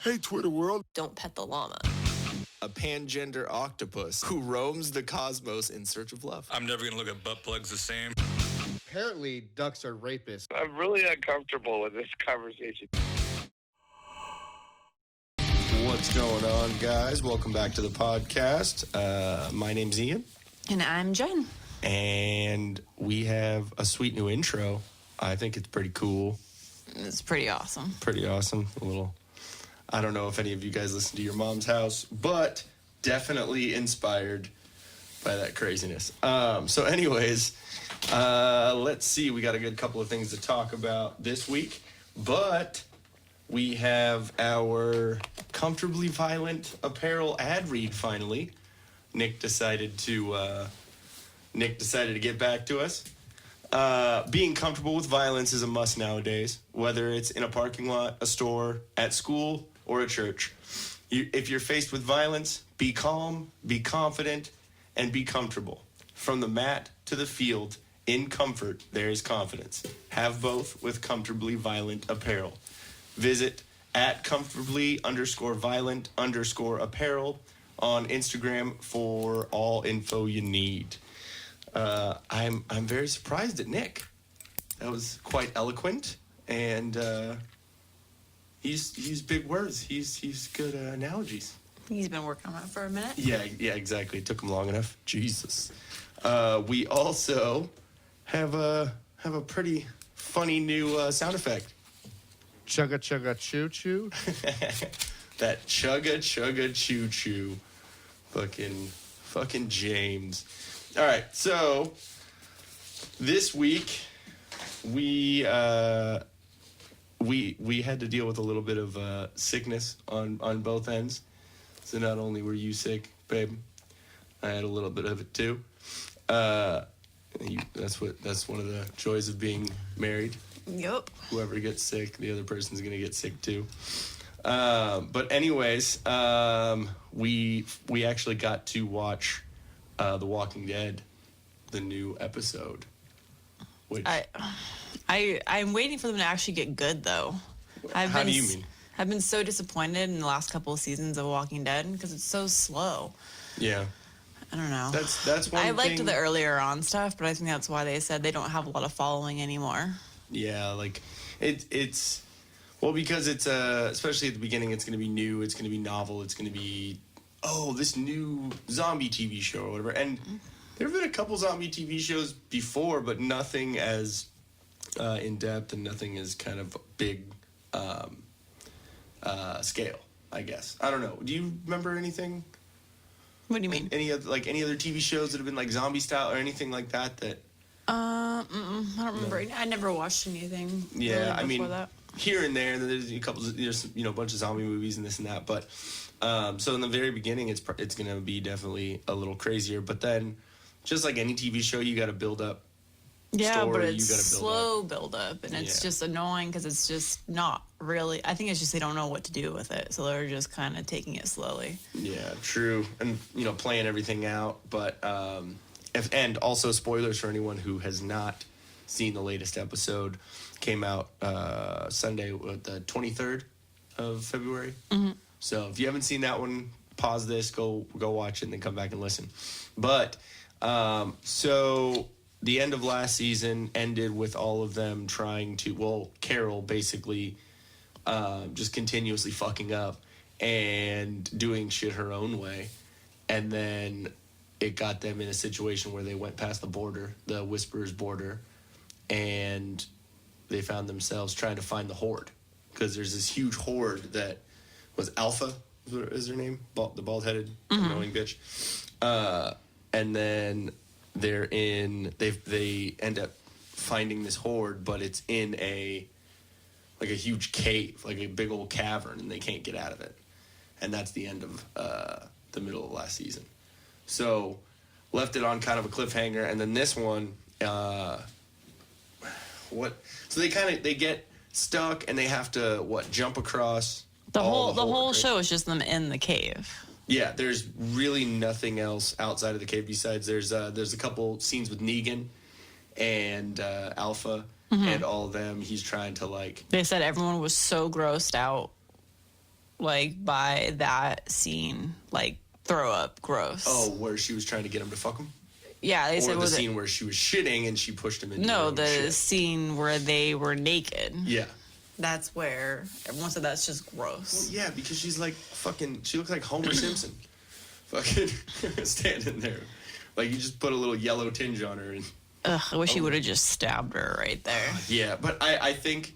Hey, Twitter world. Don't pet the llama. A pangender octopus who roams the cosmos in search of love. I'm never going to look at butt plugs the same. Apparently, ducks are rapists. I'm really uncomfortable with this conversation. What's going on, guys? Welcome back to the podcast. My name's Ian. And I'm Jenn. And we have a sweet new intro. I think it's pretty cool. It's pretty awesome. Pretty awesome. A little, I don't know if any of you guys listen to your mom's house, but definitely inspired by that craziness. So anyways, let's see. We got a good couple of things to talk about this week, but we have our Comfortably Violent Apparel ad read finally. Nick decided to get back to us. Being comfortable with violence is a must nowadays, whether it's in a parking lot, a store, at school, or a church. If you're faced with violence, be calm, be confident, and be comfortable. From the mat to the field, in comfort, there is confidence. Have both with Comfortably Violent Apparel. Visit at comfortably_violent_apparel on Instagram for all info you need. I'm very surprised at Nick. That was quite eloquent, and he's big words. He's good analogies. He's been working on it for a minute. Yeah, exactly. It took him long enough. Jesus. We also have a pretty funny new sound effect. Chugga chugga choo choo. That chugga chugga choo choo. Fucking James. All right, so this week we had to deal with a little bit of sickness on both ends. So not only were you sick, babe, I had a little bit of it too. That's one of the joys of being married. Yep. Whoever gets sick, the other person's gonna get sick too. But anyways, we actually got to watch The Walking Dead, the new episode. Which I'm waiting for them to actually get good though. How do you mean? I've been so disappointed in the last couple of seasons of Walking Dead because it's so slow. Yeah. I don't know. That's one I liked thing. the earlier on stuff, but I think that's why they said they don't have a lot of following anymore. Yeah, like it's well, because it's especially at the beginning, it's going to be new, it's going to be novel, it's going to be this new zombie TV show or whatever. And there have been a couple zombie TV shows before, but nothing as in depth and nothing as kind of big scale, I guess. I don't know. Do you remember anything? What do you mean? Any other TV shows that have been like zombie style or anything like that? I don't remember. No. I never watched anything. Yeah, really before that. Here and there, there's a bunch of zombie movies and this and that. But so in the very beginning, it's going to be definitely a little crazier. But then, just like any TV show, you got to build up. Yeah, story, but it's you gotta slow build up, and it's just annoying because it's just not really. I think it's just they don't know what to do with it, so they're just kind of taking it slowly. Yeah, true, and playing everything out. But and also spoilers for anyone who has not seen the latest episode. Came out Sunday, the 23rd of February. Mm-hmm. So if you haven't seen that one, pause this, go watch it, and then come back and listen. But so. The end of last season ended with all of them trying to, Carol basically just continuously fucking up and doing shit her own way. And then it got them in a situation where they went past the border, the Whisperers border, and they found themselves trying to find the Horde. Because there's this huge Horde that was Alpha, is her name? The bald-headed, annoying bitch. And then they end up finding this Horde, but it's in a huge cave, like a big old cavern, and they can't get out of it. And that's the end of the middle of last season. So left it on kind of a cliffhanger, and then this one, so they get stuck and they have to jump across the whole show is just them in the cave. Yeah, there's really nothing else outside of the cave besides there's a couple scenes with Negan and Alpha and all of them. He's trying to They said everyone was so grossed out like by that scene, like throw up, gross. Oh, where she was trying to get him to fuck him? Yeah, they Or said the was scene where she was shitting and she pushed him into her no, own the shit. scene where they were naked. Yeah. That's where everyone said that's just gross. Yeah, because she's like fucking. She looks like Homer Simpson, fucking standing there. Like you just put a little yellow tinge on her. And Ugh, I wish he would have just stabbed her right there. yeah, but I think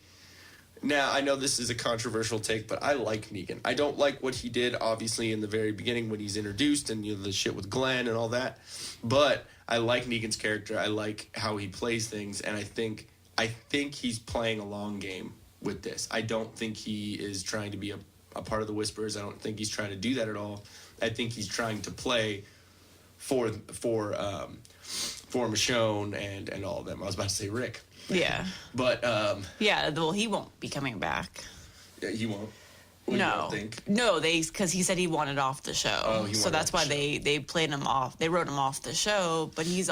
now I know this is a controversial take, but I like Negan. I don't like what he did, obviously, in the very beginning when he's introduced and the shit with Glenn and all that. But I like Negan's character. I like how he plays things, and I think he's playing a long game with this. I don't think he is trying to be a part of the Whisperers. I don't think he's trying to do that at all. I think he's trying to play for Michonne and all of them. I was about to say Rick, Yeah. but Yeah, well, he won't be coming back. he won't. What, you No. don't think? No, because he said he wanted off the show. Oh, he so wanted that's off why the they played him off. They wrote him off the show, but he's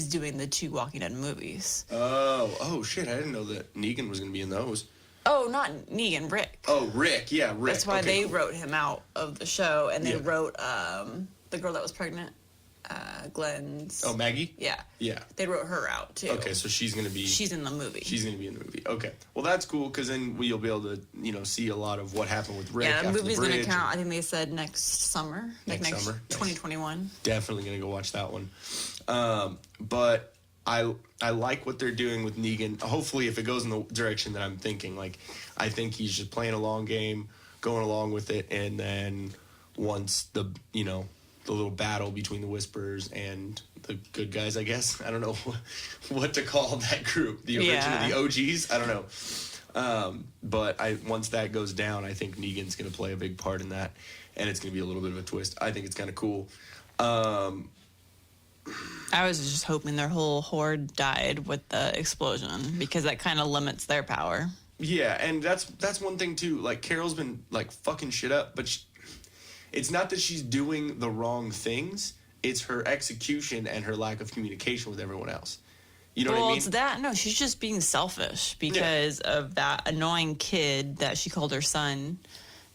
doing the 2 Walking Dead movies. Oh shit! I didn't know that Negan was going to be in those. Oh, not Negan, Rick. Oh, Rick. Yeah, Rick. That's why Okay, they cool. wrote him out of the show, and they Yeah. wrote the girl that was pregnant, Glenn's. Oh, Maggie. Yeah. Yeah. They wrote her out too. Okay, so she's going to be. She's in the movie. She's going to be in the movie. Okay. Well, that's cool because then you'll be able to, see a lot of what happened with Rick. Yeah, the after movie's the going bridge to count. I and think they said next summer, like Next next summer? Nice. 2021. Definitely going to go watch that one. But I like what they're doing with Negan. Hopefully, if it goes in the direction that I'm thinking, like I think he's just playing a long game, going along with it, and then once the little battle between the Whisperers and the good guys, I guess. I don't know what to call that group. The original, the OGs? I don't know. But once that goes down, I think Negan's going to play a big part in that, and it's going to be a little bit of a twist. I think it's kind of cool. I was just hoping their whole horde died with the explosion because that kind of limits their power. Yeah, and that's one thing too. Like Carol's been like fucking shit up, but it's not that she's doing the wrong things. It's her execution and her lack of communication with everyone else. You know what I mean? Well, it's that. No, she's just being selfish because of that annoying kid that she called her son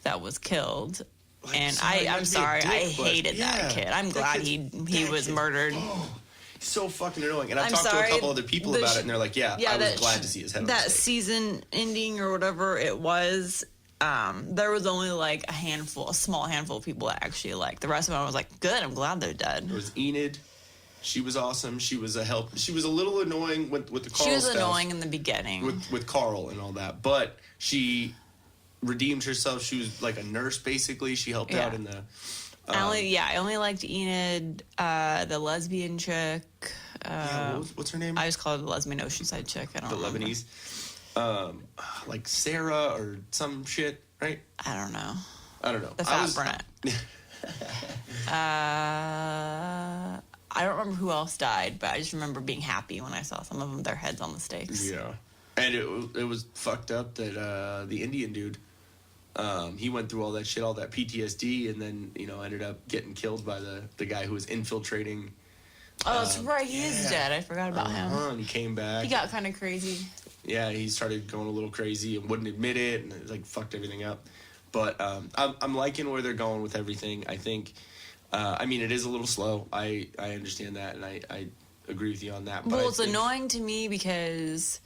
that was killed. Like, And sorry, I'm not to be a sorry, I dick, but hated that yeah, kid. I'm that glad kid's- he that was kid- murdered. Oh, he's so fucking annoying. And I've I'm talked to sorry, a couple other people the about it, and they're like, I was that glad to see his head on that the stake. season ending or whatever it was. There was only like a small handful of people that actually liked. The rest of them was like, good. I'm glad they're dead. There was Enid. She was awesome. She was a help. She was a little annoying with the Carl She was stuff. annoying in the beginning. with Carl and all that, but she redeemed herself. She was like a nurse, basically. She helped out in the. I only liked Enid, the lesbian chick. What's her name? I just call her the lesbian Oceanside chick. I don't The remember. Lebanese, like Sarah or some shit, right? I don't know. I don't know. The fat brunette. I don't remember who else died, but I just remember being happy when I saw some of them, their heads on the stakes. Yeah, and it was fucked up that the Indian dude, he went through all that shit, all that PTSD, and then ended up getting killed by the guy who was infiltrating. Oh, that's right. He is dead. I forgot about him. And he came back. He got kind of crazy. Yeah, he started going a little crazy and wouldn't admit it, and it like fucked everything up. But I'm liking where they're going with everything. I think, I mean, it is a little slow. I understand that, and I agree with you on that. But Well, it's annoying to me because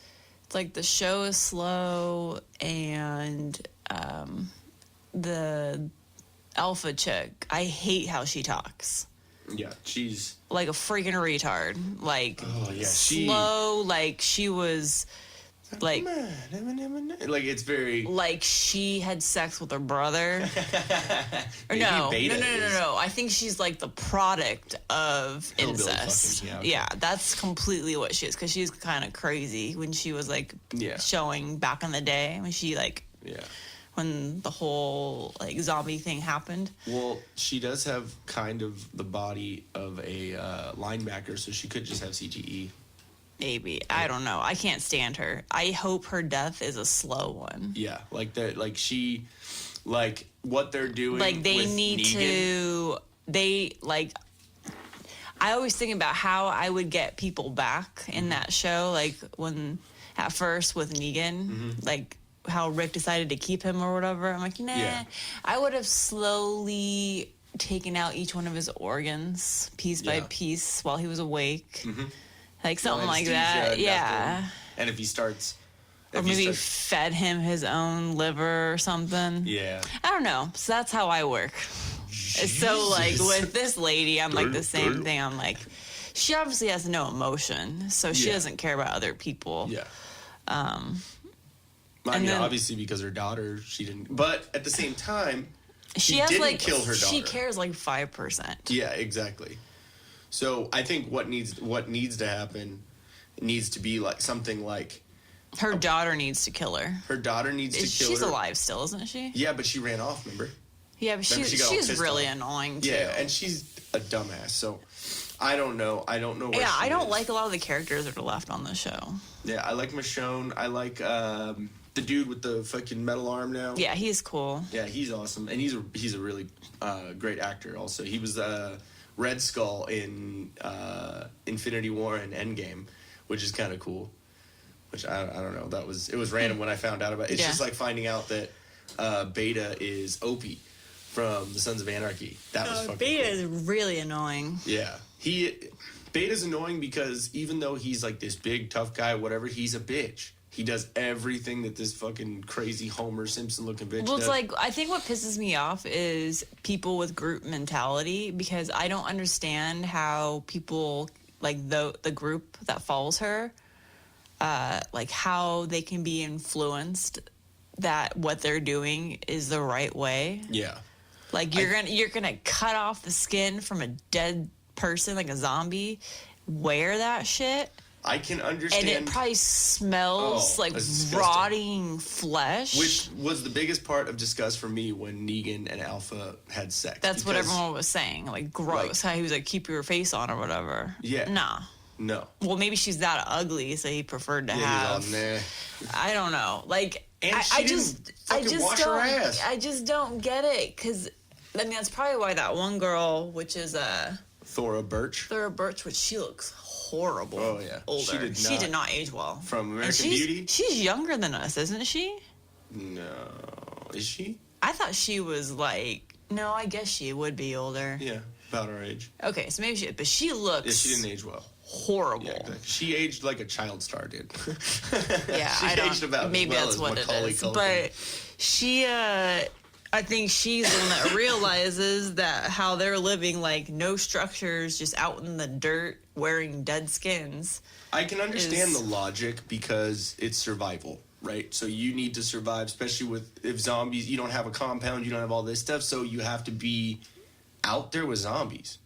it's like the show is slow and the alpha chick, I hate how she talks. Yeah, she's Like a freaking retard. Like Oh, yeah, slow, like she was like it's very like she had sex with her brother. Or Maybe no, Beta is. no. I think she's like the product of Hillbilly incest. fucking, yeah, okay. Yeah, that's completely what she is because she's kind of crazy when she was like Yeah. showing back in the day when she like yeah. when the whole like zombie thing happened. Well, she does have kind of the body of a linebacker, so she could just have CTE. Maybe I don't know. I can't stand her. I hope her death is a slow one. Yeah, like that. Like she, like what they're doing. Like they with need Negan. to. They like. I always think about how I would get people back in that show. Like when at first with Negan, like how Rick decided to keep him or whatever. I'm like, nah. Yeah. I would have slowly taken out each one of his organs piece by Yeah. piece while he was awake. Like something like Anesthesia that. and Yeah. nothing. And if he starts... Or maybe fed him his own liver or something. Yeah. I don't know. So that's how I work. So, like, with this lady, I'm like the same thing. I'm like, she obviously has no emotion, so she Yeah. doesn't care about other people. Yeah. I and mean, then- obviously because her daughter, she didn't... But at the same time, She he has didn't like kill her daughter. she cares like 5%. Yeah, exactly. So I think what needs to happen needs to be like something like Her daughter needs to kill her. her daughter needs to kill She's her. alive still, isn't she? Yeah, but she ran off, remember? Yeah, but Remember she got all she's pissed really off. annoying too. Yeah, and she's a dumbass. So I don't know. Where Yeah, she I don't is. like a lot of the characters that are left on the show. Yeah, I like Michonne. I like the dude with the fucking metal arm now. Yeah, he's cool. Yeah, he's awesome, and he's a really great actor. Also, he was Red Skull in Infinity War and Endgame, which is kind of cool. Which I don't know. It was random when I found out about it. It's just like finding out that Beta is Opie from the Sons of Anarchy. That was fucking Beta cool. is really annoying. Yeah, Beta's annoying because even though he's like this big tough guy, whatever, he's a bitch. He does everything that this fucking crazy Homer Simpson looking bitch Well, does. it's like, I think what pisses me off is people with group mentality, because I don't understand how people, like the group that follows her, like how they can be influenced that what they're doing is the right way. Yeah. Like you're gonna cut off the skin from a dead person, like a zombie, wear that shit, I can understand. and it probably smells like disgusting. rotting flesh. Which was the biggest part of disgust for me when Negan and Alpha had sex. That's what because- everyone was saying. Like, gross. How he was like, keep your face on or whatever. Yeah. Nah. No. Well, maybe she's that ugly, so he preferred to Yeah, have. he's all, nah. I don't know. Like, And I she just, didn't I fucking just wash her don't, ass. I just don't get it. Because, I mean, that's probably why that one girl, which is Thora Birch Thora Birch, which she looks horrible. Oh, yeah. Older. She did not. age well. from And American she's, Beauty. She's younger than us, isn't she? No, is she? I thought she was like. No, I guess she would be older. Yeah, about our age. Okay, so maybe she. But she looks. Yeah, she didn't age well. Horrible. Yeah, exactly. She aged like a child star did. Yeah, she I don't. aged about Maybe as well that's as what Macaulay it is. Culkin. But she, I think she's the one that realizes that how they're living, like no structures, just out in the dirt, wearing dead skins. I can understand is- the logic because it's survival, right? So you need to survive, especially if zombies. You don't have a compound, you don't have all this stuff, so you have to be out there with zombies.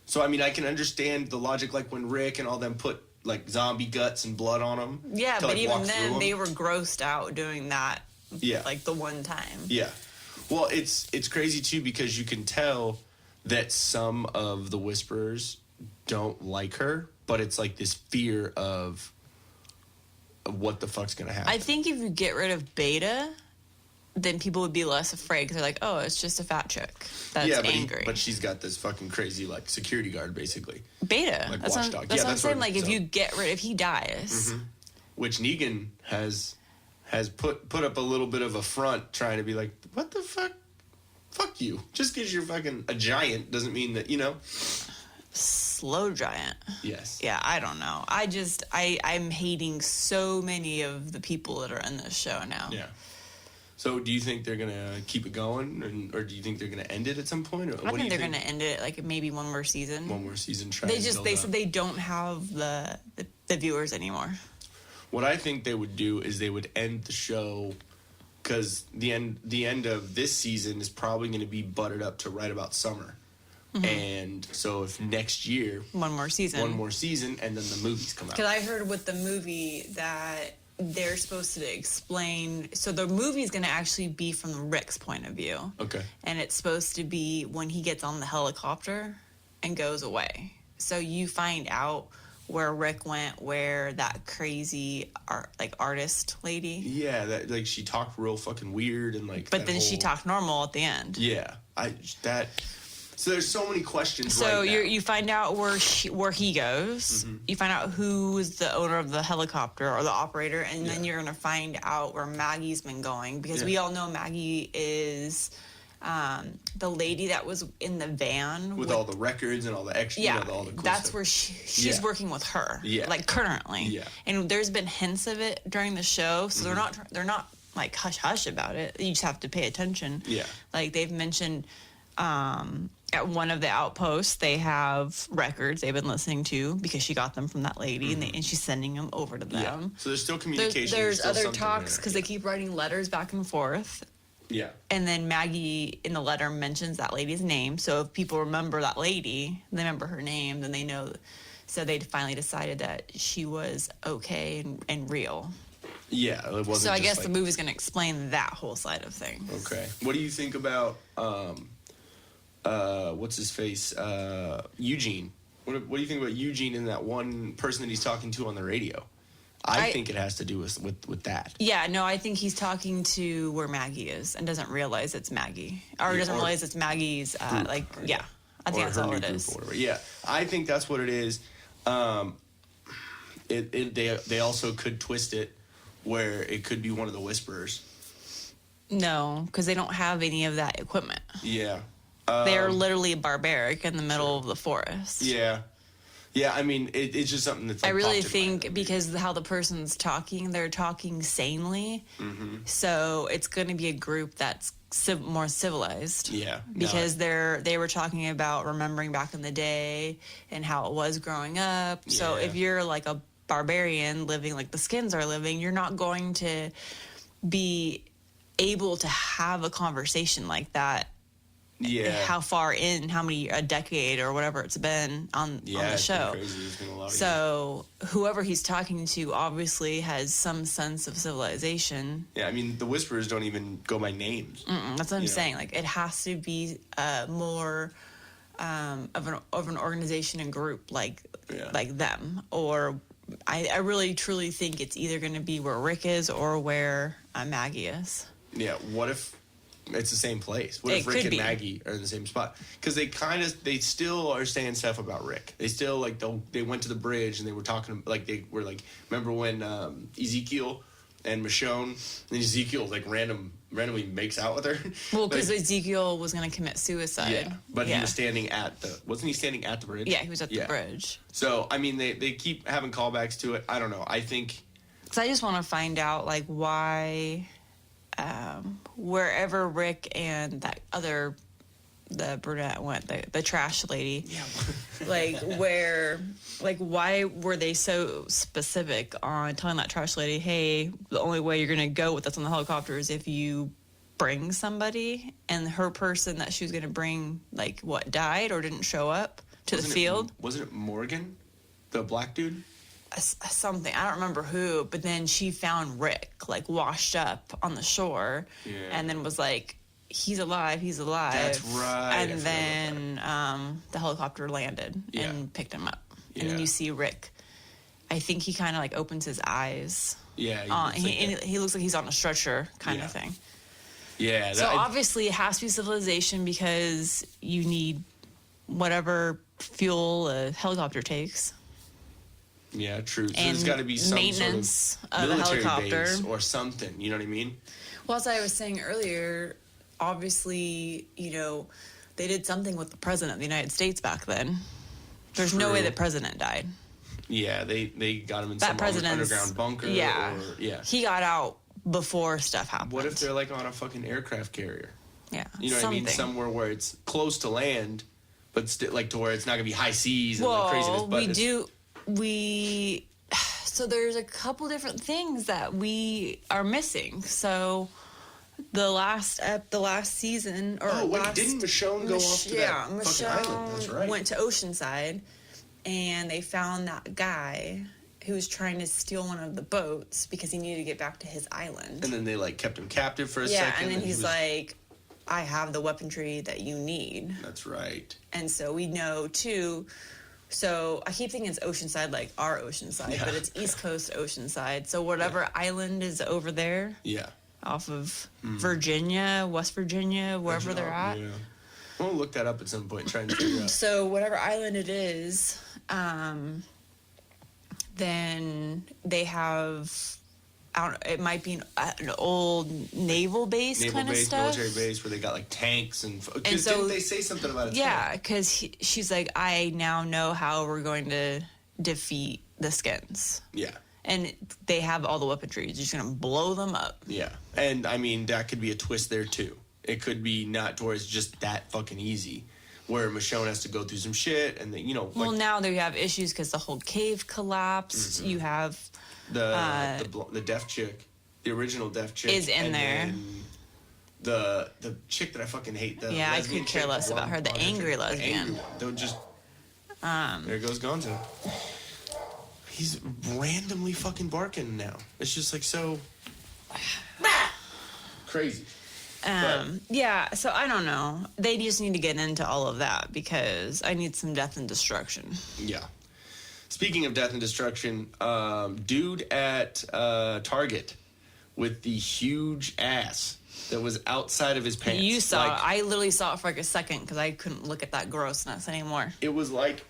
So I mean, I can understand the logic, like when Rick and all them put like zombie guts and blood on them. Yeah, to, but like, even walk through then, 'em. they were grossed out doing that. Yeah. Like the one time. Yeah. Well, it's crazy too because you can tell that some of the Whisperers don't like her, but it's like this fear of what the fuck's gonna happen. I think if you get rid of Beta, then people would be less afraid because they're like, oh, it's just a fat chick that's angry. but she's got this fucking crazy like security guard basically, Beta. like That's watchdog. what, that's Yeah, what I'm that's saying. what- Like, if so- you get rid, if he dies, which Negan has put up a little bit of a front trying to be like, what the fuck? Fuck you. Just because you're fucking a giant doesn't mean that, you know. slow giant. Yes. Yeah, I don't know. I'm hating so many of the people that are in this show now. Yeah. So do you think they're gonna keep it going, or do you think they're gonna end it at some point? Or I think they're gonna end it like maybe one more season. One more season. Try They and just build they up. said they don't have the viewers anymore. What I think they would do is they would end the show because the end of this season is probably going to be buttered up to right about summer, and so if next year One more season. and then the movies come out. Because I heard with the movie that they're supposed to explain. So the movie's going to actually be from Rick's point of view. Okay. And it's supposed to be when he gets on the helicopter and goes away. So you find out where Rick went, where that crazy artist lady. Yeah, that like she talked real fucking weird and like. But that then she whole- talked normal at the end. Yeah, So there's so many questions. So right now. you find out where he goes. Mm-hmm. You find out who is the owner of the helicopter or the operator, and then you're gonna find out where Maggie's been going, because we all know Maggie is the lady that was in the van with all the records and all the extras. Yeah, all the cool that's stuff. where she's working with her. Yeah. Like currently. Yeah. And there's been hints of it during the show, so they're not like hush hush about it. You just have to pay attention. Yeah. Like they've mentioned at one of the outposts, they have records they've been listening to because she got them from that lady, and she's sending them over to them. Yeah. So there's still communication. There's still other something talks there. because they keep writing letters back and forth. Yeah. And then Maggie in the letter mentions that lady's name. So if people remember that lady, they remember her name, then they know. So they finally decided that she was okay and real. Yeah. It wasn't. So I just guess like, the movie's going to explain that whole side of things. Okay. What do you think about what's his face? Eugene. What do you think about Eugene and that one person that he's talking to on the radio? I think it has to do with that. Yeah, no, I think he's talking to where Maggie is and doesn't realize it's Maggie. Or doesn't realize it's Maggie's, I think that's all it is. Yeah, I think that's what it is. They also could twist it where it could be one of the Whisperers. No, because they don't have any of that equipment. Yeah. They're literally barbaric in the middle of the forest. Yeah. Yeah, I mean, it's just something that's. Like, I really popped in my think head. because how the person's talking, they're talking sanely. Mm-hmm. So it's going to be a group that's more civilized. Yeah. Because they were talking about remembering back in the day and how it was growing up. So Yeah. if you're like a barbarian living like the Skins are living, you're not going to be able to have a conversation like that. Yeah. How far in, a decade or whatever it's been on the it's show. been crazy. It's been a lot of years. So whoever he's talking to obviously has some sense of civilization. Yeah, I mean, the Whisperers don't even go by names. That's what I'm Yeah. saying. Like it has to be more of an organization and group like them. Or I really truly think it's either going to be where Rick is or where Maggie is. Yeah, what if it's the same place? What It if Rick could and be. Maggie are in the same spot? Because they still are saying stuff about Rick. They still they went to the bridge and they were talking remember when Ezekiel and Michonne, and Ezekiel randomly makes out with her. Well, because Ezekiel was going to commit suicide. Yeah, but he was standing wasn't he standing at the bridge? Yeah, he was at the bridge. So I mean, they keep having callbacks to it. I don't know. I think. Because I just want to find out like why. Wherever Rick and the brunette went, the trash lady, why were they so specific on telling that trash lady, hey, the only way you're going to go with us on the helicopter is if you bring somebody, and her person that she was going to bring, died or didn't show up to the field? Wasn't it Morgan, the black dude? Something, I don't remember who, but then she found Rick washed up on the shore, and then was like, he's alive. That's right. And then the helicopter landed and picked him up, and then you see Rick. I think he kind of opens his eyes. Yeah, he looks like he's on a stretcher kind of thing. Yeah. So obviously it has to be civilization because you need whatever fuel a helicopter takes. Yeah, true. So And there's got to be some maintenance sort of of a military helicopter. base or something. You know what I mean? Well, as I was saying earlier, obviously, they did something with the president of the United States back then. There's no way True. the president died. Yeah, they got him in That some president's underground bunker. Yeah, Or, he got out before stuff happened. What if they're on a fucking aircraft carrier? Yeah, You know what I mean? Somewhere where it's close to land, but still to where it's not gonna be high seas and craziness. But So there's a couple different things that we are missing. So the last season, or didn't Michonne go off to that fucking island? That's right. Went to Oceanside, and they found that guy who was trying to steal one of the boats because he needed to get back to his island. And then they kept him captive for a yeah, second. and then he's like, I have the weaponry that you need. That's right. And so we know too. So I keep thinking it's Oceanside, like our Oceanside, but it's East Coast Oceanside. So whatever island is over there, Yeah. off of Virginia, West Virginia, wherever they're at. Yeah. We'll look that up at some point, trying to figure out. So whatever island it is, then they have, I don't know, it might be an old naval base kind of stuff. Military base where they got like tanks and so didn't they say something about it? Yeah, because she's like, I now know how we're going to defeat the Skins. Yeah. And they have all the weaponry. You're just gonna blow them up. Yeah, and I mean that could be a twist there too. It could be not to where it's just that fucking easy, where Michonne has to go through some shit, and Well, now they have issues because the whole cave collapsed. You have the deaf chick, the original deaf chick is in and there. Then the chick that I fucking hate. The Yeah, I lesbian could care chick, less about her. The angry chick, lesbian. The angry one. They'll just there goes Gonzo. He's randomly fucking barking now. It's just like so crazy. Yeah, so I don't know. They just need to get into all of that because I need some death and destruction. Yeah. Speaking of death and destruction, dude at Target with the huge ass that was outside of his pants. You saw it. I literally saw it for like a second because I couldn't look at that grossness anymore. It was like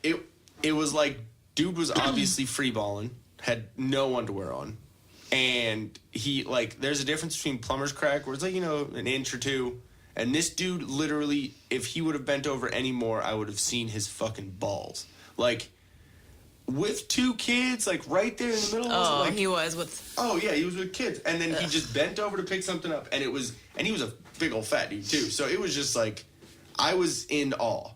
it was like dude was obviously free balling, had no underwear on. And he, like, there's a difference between plumber's crack, where it's like, an inch or two. And this dude, literally, if he would have bent over any more, I would have seen his fucking balls. Like, with two kids, like, right there in the middle. Oh, like, he was with... Oh, yeah, he was with kids. And then he just bent over to pick something up. And he was a big old fat dude, too. So it was just, like, I was in awe.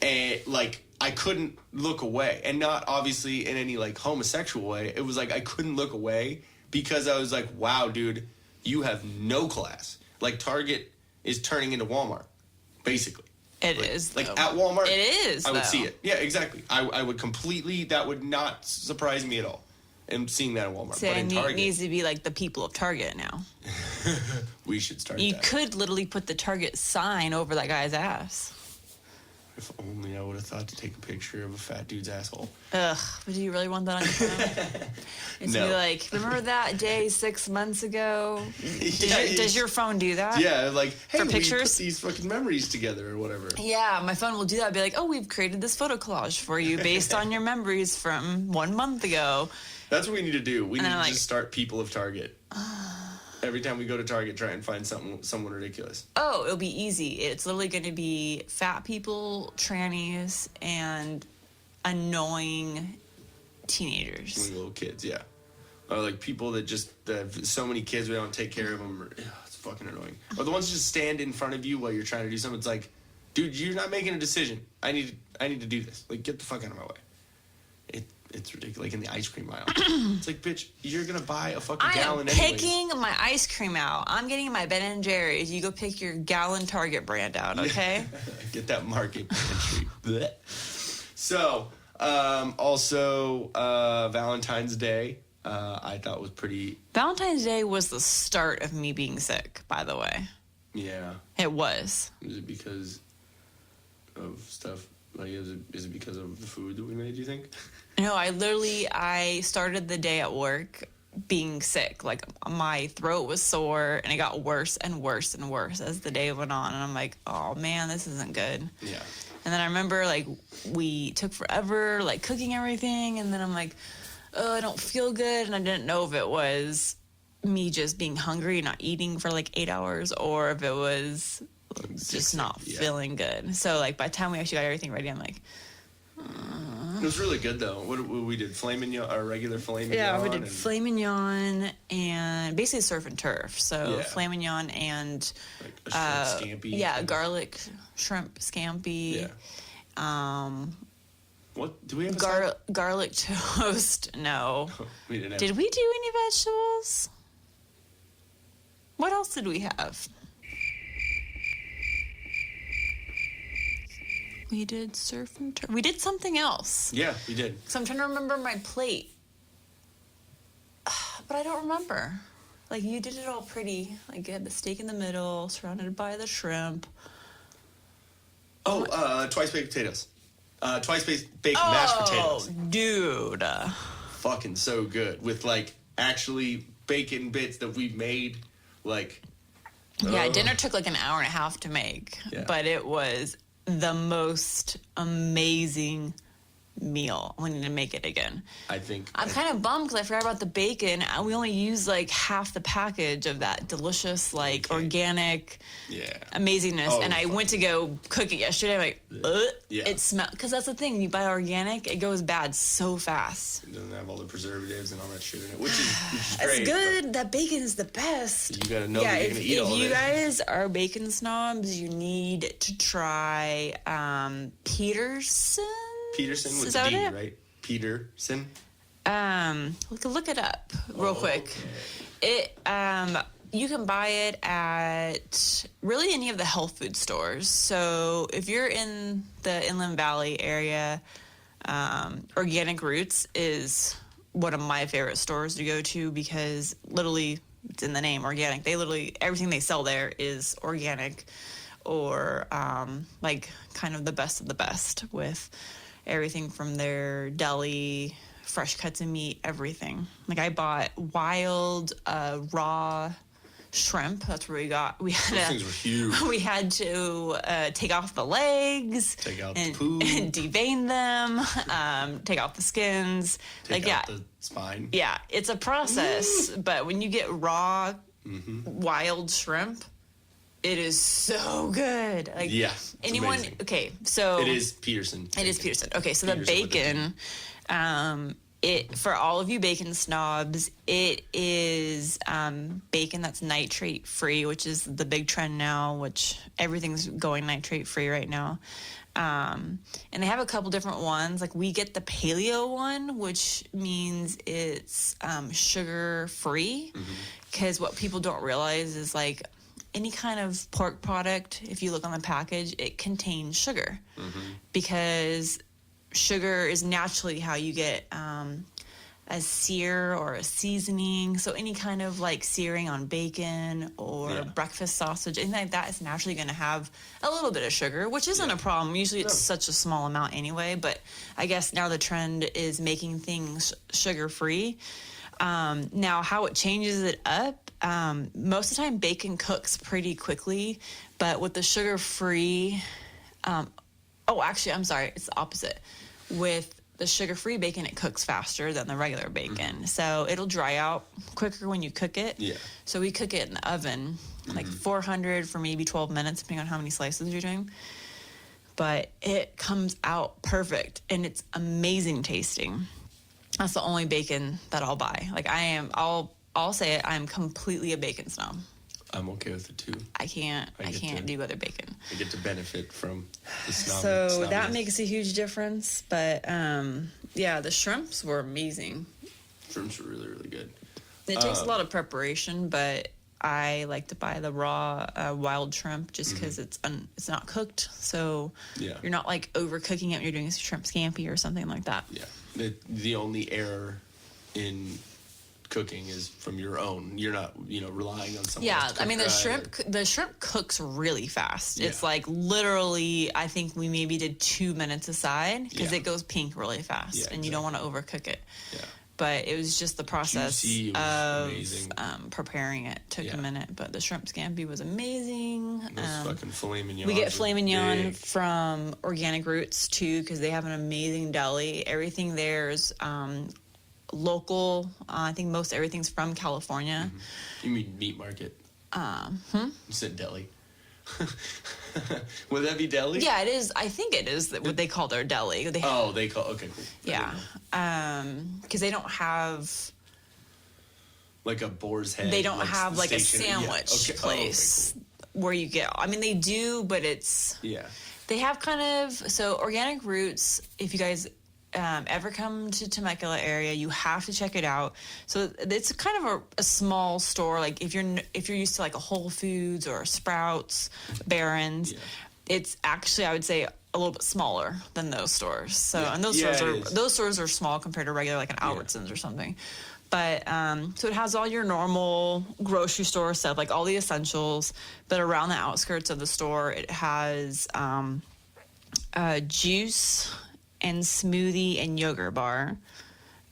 And, like... I couldn't look away, and not obviously in any like homosexual way. It was like I couldn't look away because I was like, wow, dude, you have no class. Like Target is turning into Walmart, basically. It is, like at Walmart. It is. I would see it. Yeah, exactly. I would completely. That would not surprise me at all. And seeing that at Walmart, See, but in Target, it needs to be like the people of Target now. we should start. You that. could literally put the Target sign over that guy's ass. If only I would have thought to take a picture of a fat dude's asshole. Ugh, but do you really want that on your phone? It's No. be like, remember that day 6 months ago? Yeah, Does your phone do that? Yeah, like, hey, For we pictures? put these fucking memories together or whatever. Yeah, my phone will do that. Be like, oh, we've created this photo collage for you based on your memories from 1 month ago. That's what we need to do. We need to like, just start people of Target. Every time we go to Target, try and find someone ridiculous. Oh, it'll be easy. It's literally going to be fat people, trannies, and annoying teenagers. Little kids, yeah. Or like people that have so many kids, we don't take care of them. It's fucking annoying. Or the ones that just stand in front of you while you're trying to do something. It's like, dude, you're not making a decision. I need to do this. Like, get the fuck out of my way. It's ridiculous. Like in the ice cream aisle. It's like, bitch, you're going to buy a fucking gallon anyways. I am picking my ice cream out. I'm getting my Ben & Jerry's. You go pick your gallon Target brand out, okay? Get that market entry. So, also, Valentine's Day, I thought was pretty... Valentine's Day was the start of me being sick, by the way. Yeah. It was. Is it because of stuff? Like, is it because of the food that we made, you think? No, I started the day at work being sick. Like, my throat was sore, and it got worse and worse and worse as the day went on. And I'm like, oh, man, this isn't good. Yeah. And then I remember, like, we took forever, like, cooking everything. And then I'm like, oh, I don't feel good. And I didn't know if it was me just being hungry and not eating for, like, 8 hours, or if it was just not feeling good. So, like, by the time we actually got everything ready, I'm like... It was really good, though. What we did, filet mignon, our regular filet mignon. Yeah, we did filet mignon and basically surf and turf. So filet mignon and like a shrimp scampi. Yeah, garlic shrimp scampi. Yeah. What do we have? Garlic toast? No. We didn't have. Did we do any vegetables? What else did we have? We did surf and turf. We did something else. Yeah, we did. So I'm trying to remember my plate. But I don't remember. Like, you did it all pretty. Like, you had the steak in the middle, surrounded by the shrimp. Oh, twice baked potatoes. Twice baked mashed potatoes. Oh, dude. Fucking so good. With, like, actually bacon bits that we made. Like, Yeah, dinner took like an hour and a half to make, Yeah. but it was the most amazing meal. I need to make it again. I think I'm kind of bummed because I forgot about the bacon. We only used like half the package of that delicious, like organic amazingness. Oh, and I went to go cook it yesterday. I'm like, Yeah. it smells. Because that's the thing. You buy organic, it goes bad so fast. it doesn't have all the preservatives and all that shit in it, which is great. It's good. That bacon is the best. You gotta know that you're gonna eat all if of you it. guys are bacon snobs, you need to try Peterson. Peterson Is with that D, it? right? Peterson. Look it up real quick. It you can buy it at really any of the health food stores. So if you're in the Inland Valley area, Organic Roots is one of my favorite stores to go to because literally it's in the name, organic. They literally everything they sell there is organic or like kind of the best of the best with everything from their deli, fresh cuts of meat, everything. Like I bought wild raw shrimp. That's where we had Those things were huge. we had to take off the legs, Take out the and, poo. and devein them, take off the skins. Take out the spine. Yeah, it's a process, but when you get raw Mm-hmm. wild shrimp, it is so good. Like Yeah, it's anyone amazing. okay, so It is Peterson. it is Peterson. Okay, so Peterson the with a bacon, it for all of you bacon snobs, it is bacon that's nitrate free, which is the big trend now. Which everything's going nitrate free right now. And they have a couple different ones. Like we get the paleo one, which means it's sugar free. Because what people don't realize is like any kind of pork product, if you look on the package, it contains sugar because sugar is naturally how you get a sear or a seasoning. So any kind of like searing on bacon or breakfast sausage, anything like that is naturally going to have a little bit of sugar, which isn't a problem. Usually it's such a small amount anyway, but I guess now the trend is making things sugar-free. Now, how it changes it up, most of the time bacon cooks pretty quickly, but with the sugar-free, actually, I'm sorry, it's the opposite. With the sugar-free bacon, it cooks faster than the regular bacon. So it'll dry out quicker when you cook it. Yeah. So we cook it in the oven, like 400 for maybe 12 minutes, depending on how many slices you're doing. But it comes out perfect, and it's amazing tasting. That's the only bacon that I'll buy. Like I'll say it, I'm completely a bacon snob. I'm okay with it too. I can't do other bacon. I get to benefit from the So that snobbiness. makes a huge difference. But yeah, the shrimps were amazing. Shrimps are really, really good. It takes a lot of preparation, but I like to buy the raw wild shrimp just because it's not cooked. So you're not like overcooking it when you're doing shrimp scampi or something like that. Yeah. The only error in cooking is from your own. You're not, relying on someone else to I mean the cook right. shrimp cooks really fast. Yeah. It's like literally, I think we maybe did 2 minutes aside because Yeah. it goes pink really fast, Yeah, and you don't want to overcook it. Yeah. But it was just the process Juicy, it was of amazing. Preparing it took Yeah. a minute. But the shrimp scampi was amazing. Those fucking filet mignons. We get are filet mignon big. from Organic Roots too because they have an amazing deli. Everything there is local. I think most everything's from California. You mean meat market? You said deli. Would that be deli? Yeah, it is. I think it is what they call their deli. They call. Okay, cool. Yeah, because they don't have. Like a boar's head. They don't have the like a station- yeah, sandwich okay. place Oh, okay, where you get. I mean, they do, but it's. cool. Yeah. They have kind of so Organic Roots. If you guys ever come to Temecula area, you have to check it out. So it's kind of a small store. Like if you're used to like a Whole Foods or a Sprouts, Barron's, it's actually I would say a little bit smaller than those stores. So and those stores are small compared to regular like an Albertsons or something. But so it has all your normal grocery store stuff, like all the essentials. But around the outskirts of the store, it has juice and smoothie and yogurt bar,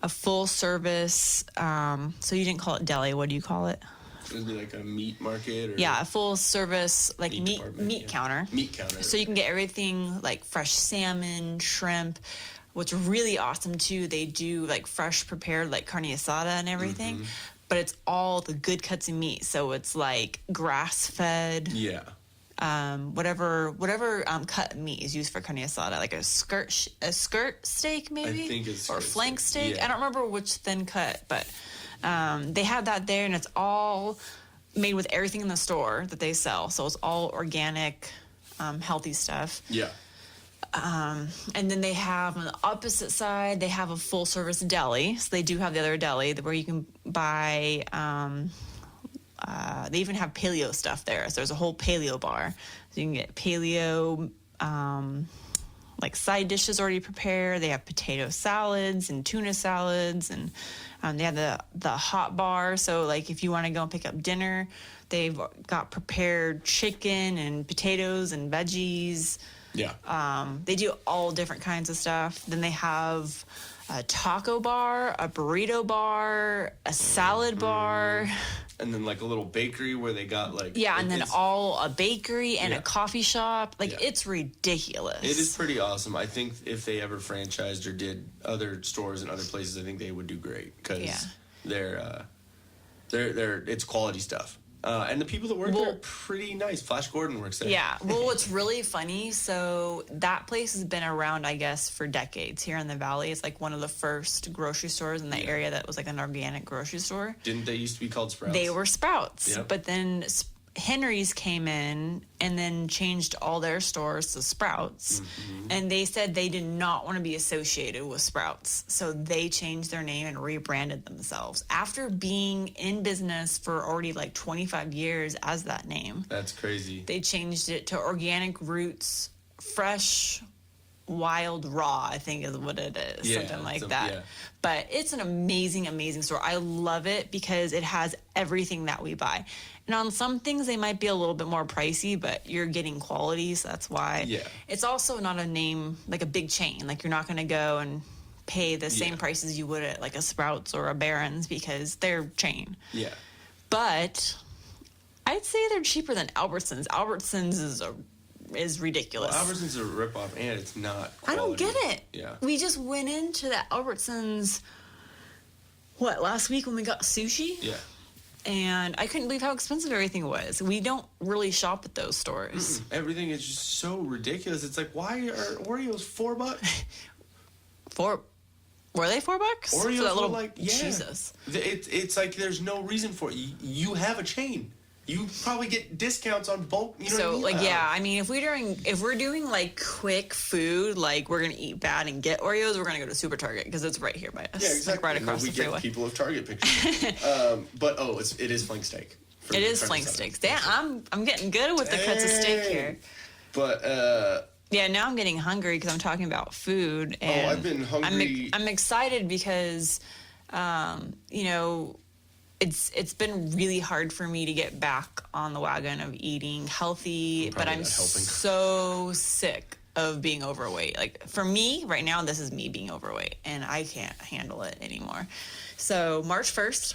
a full service. So you didn't call it deli. What do you call it? It'd be like a meat market or a full service like meat department, counter. Meat counter. So you can get everything like fresh salmon, shrimp. What's really awesome too, they do like fresh prepared like carne asada and everything, but it's all the good cuts of meat. So it's like grass fed. Yeah. Whatever cut meat is used for carne asada, like a skirt steak maybe, I think it's or flank steak. Yeah. I don't remember which thin cut, but they have that there, and it's all made with everything in the store that they sell. So it's all organic, healthy stuff. Yeah. And then they have on the opposite side, they have a full service deli. So they do have the other deli where you can buy. They even have paleo stuff there. So there's a whole paleo bar. So you can get paleo, like side dishes already prepared. They have potato salads and tuna salads, and they have the hot bar. So like if you want to go and pick up dinner, they've got prepared chicken and potatoes and veggies. Yeah. They do all different kinds of stuff. Then they have a taco bar, a burrito bar, a salad bar. And then like a little bakery where they got like And then all a bakery and a coffee shop. Like it's ridiculous. It is pretty awesome. I think if they ever franchised or did other stores in other places, I think they would do great because they're it's quality stuff. And the people that work there are pretty nice. Flash Gordon works there. Yeah. Well, what's really funny, so that place has been around, I guess, for decades here in the Valley. It's like one of the first grocery stores in the area that was like an organic grocery store. Didn't they used to be called Sprouts? They were Sprouts. Yep. But then Henry's came in and then changed all their stores to Sprouts. And they said they did not want to be associated with Sprouts. So they changed their name and rebranded themselves after being in business for already like 25 years as that name. That's crazy. They changed it to Organic Roots Fresh Wild Raw, I think is what it is. Something like that. Yeah. But it's an amazing, amazing store. I love it because it has everything that we buy. And on some things, they might be a little bit more pricey, but you're getting quality, so that's why. Yeah. It's also not a name, like a big chain. Like, you're not going to go and pay the same prices you would at, like, a Sprouts or a Barron's because they're chain. Yeah. But I'd say they're cheaper than Albertsons. Albertsons is ridiculous. Well, Albertsons is a ripoff, and it's not quality. I don't get it. Yeah. We just went into that Albertsons, last week when we got sushi? Yeah. And I couldn't believe how expensive everything was. We don't really shop at those stores. Everything is just so ridiculous. It's like, why are Oreos $4? Were they $4? Oreos for that little, were like, Jesus. It's like there's no reason for it. You have a chain. You probably get discounts on bulk. You know what I mean? I mean, if we're doing like quick food, like we're gonna eat bad and get Oreos, we're gonna go to Super Target because it's right here by us. Yeah, exactly. Like right across we the freeway. get people of Target pictures. But it is flank steak. It is flank steaks. Damn, I'm getting good with the cuts of steak here. But yeah, now I'm getting hungry because I'm talking about food. And I've been hungry. I'm excited because, it's been really hard for me to get back on the wagon of eating healthy, but I'm so sick of being overweight. Like, for me, right now, this is me being overweight, and I can't handle it anymore. So March 1st,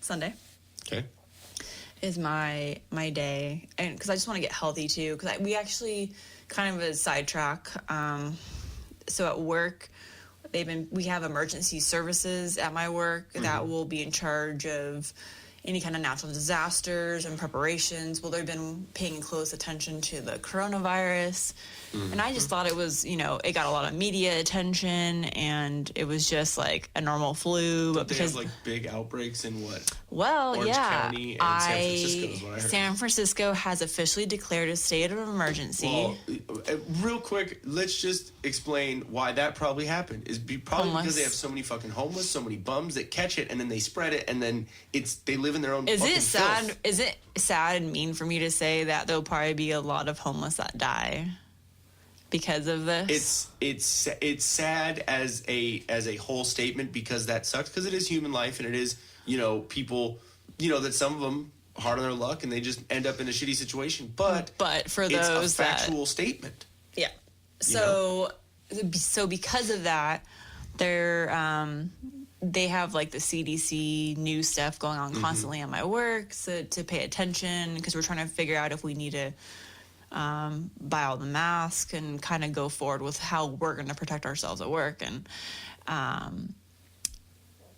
Sunday. Okay. Is my day, and because I just want to get healthy too. Because we actually kind of a sidetrack. So at work, we have emergency services at my work that will be in charge of any kind of natural disasters and preparations. Well, they've been paying close attention to the coronavirus. And I just thought it was, it got a lot of media attention, and it was just like a normal flu. But because they have like big outbreaks in what? Well, Orange County and San Francisco is what I heard. San Francisco has officially declared a state of emergency. Well, real quick, let's just explain why that probably happened. Probably because they have so many fucking homeless, so many bums that catch it, and then they spread it, and then they live in their own. Is fucking it sad? filth. Is it sad and mean for me to say that there'll probably be a lot of homeless that die because of this? It's sad as a whole statement because that sucks, because it is human life, and it is people that some of them hard on their luck and they just end up in a shitty situation. But for those it's a factual statement. Yeah. So because of that, they're they have like the CDC news stuff going on constantly on my work, so to pay attention, because we're trying to figure out if we need to buy all the masks and kind of go forward with how we're going to protect ourselves at work. And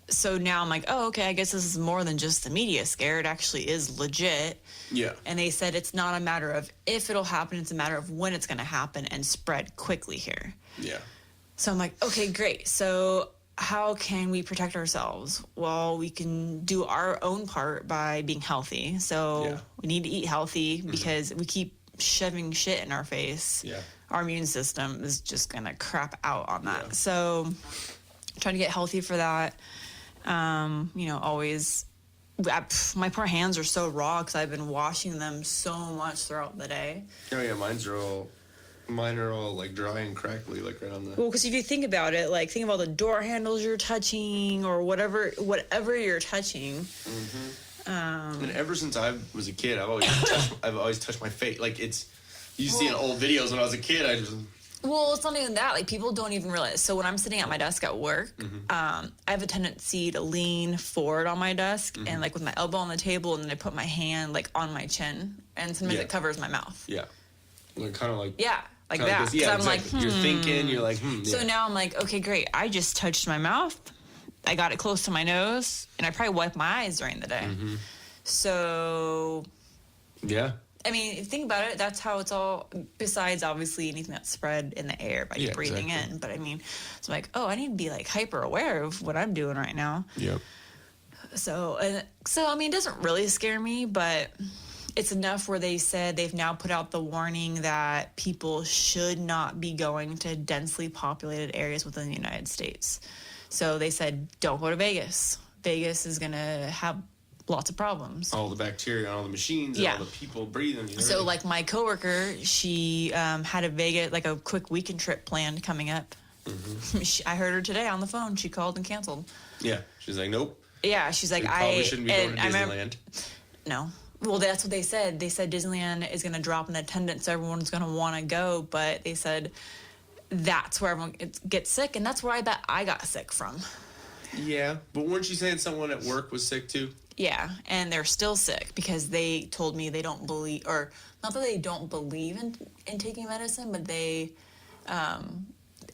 so now I'm like, oh, okay, I guess this is more than just the media scare. It actually is legit. Yeah. And they said it's not a matter of if it'll happen, it's a matter of when it's going to happen and spread quickly here. Yeah. So I'm like, okay, great. So how can we protect ourselves? Well, we can do our own part by being healthy. So we need to eat healthy because we keep shoving shit in our face. Yeah. Our immune system is just going to crap out on that. Yeah. So trying to get healthy for that. Always, my poor hands are so raw because I've been washing them so much throughout the day. Oh yeah, mine are all like dry and crackly, like right on the. Well, because if you think about it, like think of all the door handles you're touching or whatever you're touching. And ever since I was a kid, I've always touched my face. Like you see in old videos when I was a kid, Well, it's not even that. Like, people don't even realize. So when I'm sitting at my desk at work, I have a tendency to lean forward on my desk and, like, with my elbow on the table, and then I put my hand, like, on my chin. And sometimes it covers my mouth. Yeah. Like, kind of like... Yeah, like that. Because, yeah, I'm exactly. like, You're thinking, you're like, So now I'm like, okay, great. I just touched my mouth. I got it close to my nose. And I probably wipe my eyes during the day. So... Yeah. I mean, if you think about it, that's how it's all, besides obviously anything that's spread in the air by you breathing in. But I mean, it's like, oh, I need to be like hyper aware of what I'm doing right now. Yep. So I mean, it doesn't really scare me, but it's enough where they said they've now put out the warning that people should not be going to densely populated areas within the United States. So they said, don't go to Vegas. Vegas is going to have lots of problems. All the bacteria on all the machines and all the people breathing. So, like, my coworker, she had a quick weekend trip planned coming up. I heard her today on the phone. She called and canceled. Yeah. She's like, nope. Yeah, she's like, we probably shouldn't be going to Disneyland. No. Well, that's what they said. They said Disneyland is going to drop in attendance, so everyone's going to want to go. But they said that's where everyone gets sick, and that's where I bet I got sick from. Yeah. But weren't you saying someone at work was sick, too? Yeah, and they're still sick because they told me they don't believe, or not that they don't believe in taking medicine, but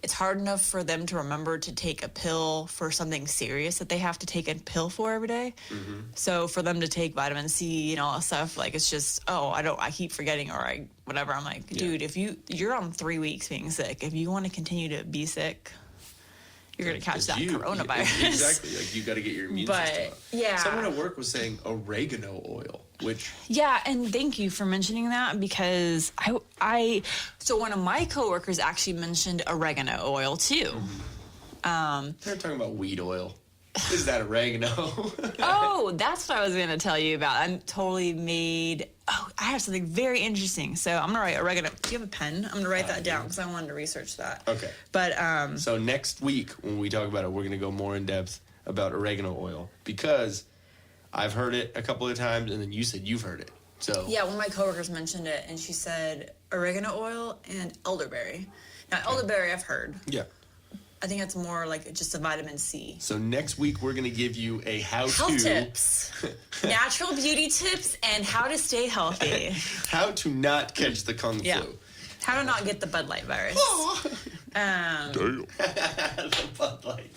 it's hard enough for them to remember to take a pill for something serious that they have to take a pill for every day. So for them to take vitamin C and all that stuff, like, it's just, I keep forgetting, or whatever. I'm like, dude, if you're on 3 weeks being sick, if you want to continue to be sick, you're going to catch that coronavirus. Exactly. Like, you got to get your immune system up. Yeah. Someone at work was saying oregano oil, which... Yeah, and thank you for mentioning that, because so one of my coworkers actually mentioned oregano oil, too. They're talking about weed oil. Is that oregano? Oh, that's what I was going to tell you about. I'm totally made... Oh, I have something very interesting. So I'm going to write oregano. Do you have a pen? I'm going to write that down because I wanted to research that. Okay. But so next week when we talk about it, we're going to go more in depth about oregano oil, because I've heard it a couple of times, and then you said you've heard it. So yeah, one of my coworkers mentioned it, and she said oregano oil and elderberry. Now, elderberry I've heard. Yeah. I think it's more like just a vitamin C. So next week we're going to give you a health tips, natural beauty tips, and how to stay healthy. How to not catch the kung flu. How to not get the Bud Light virus. The Bud Light.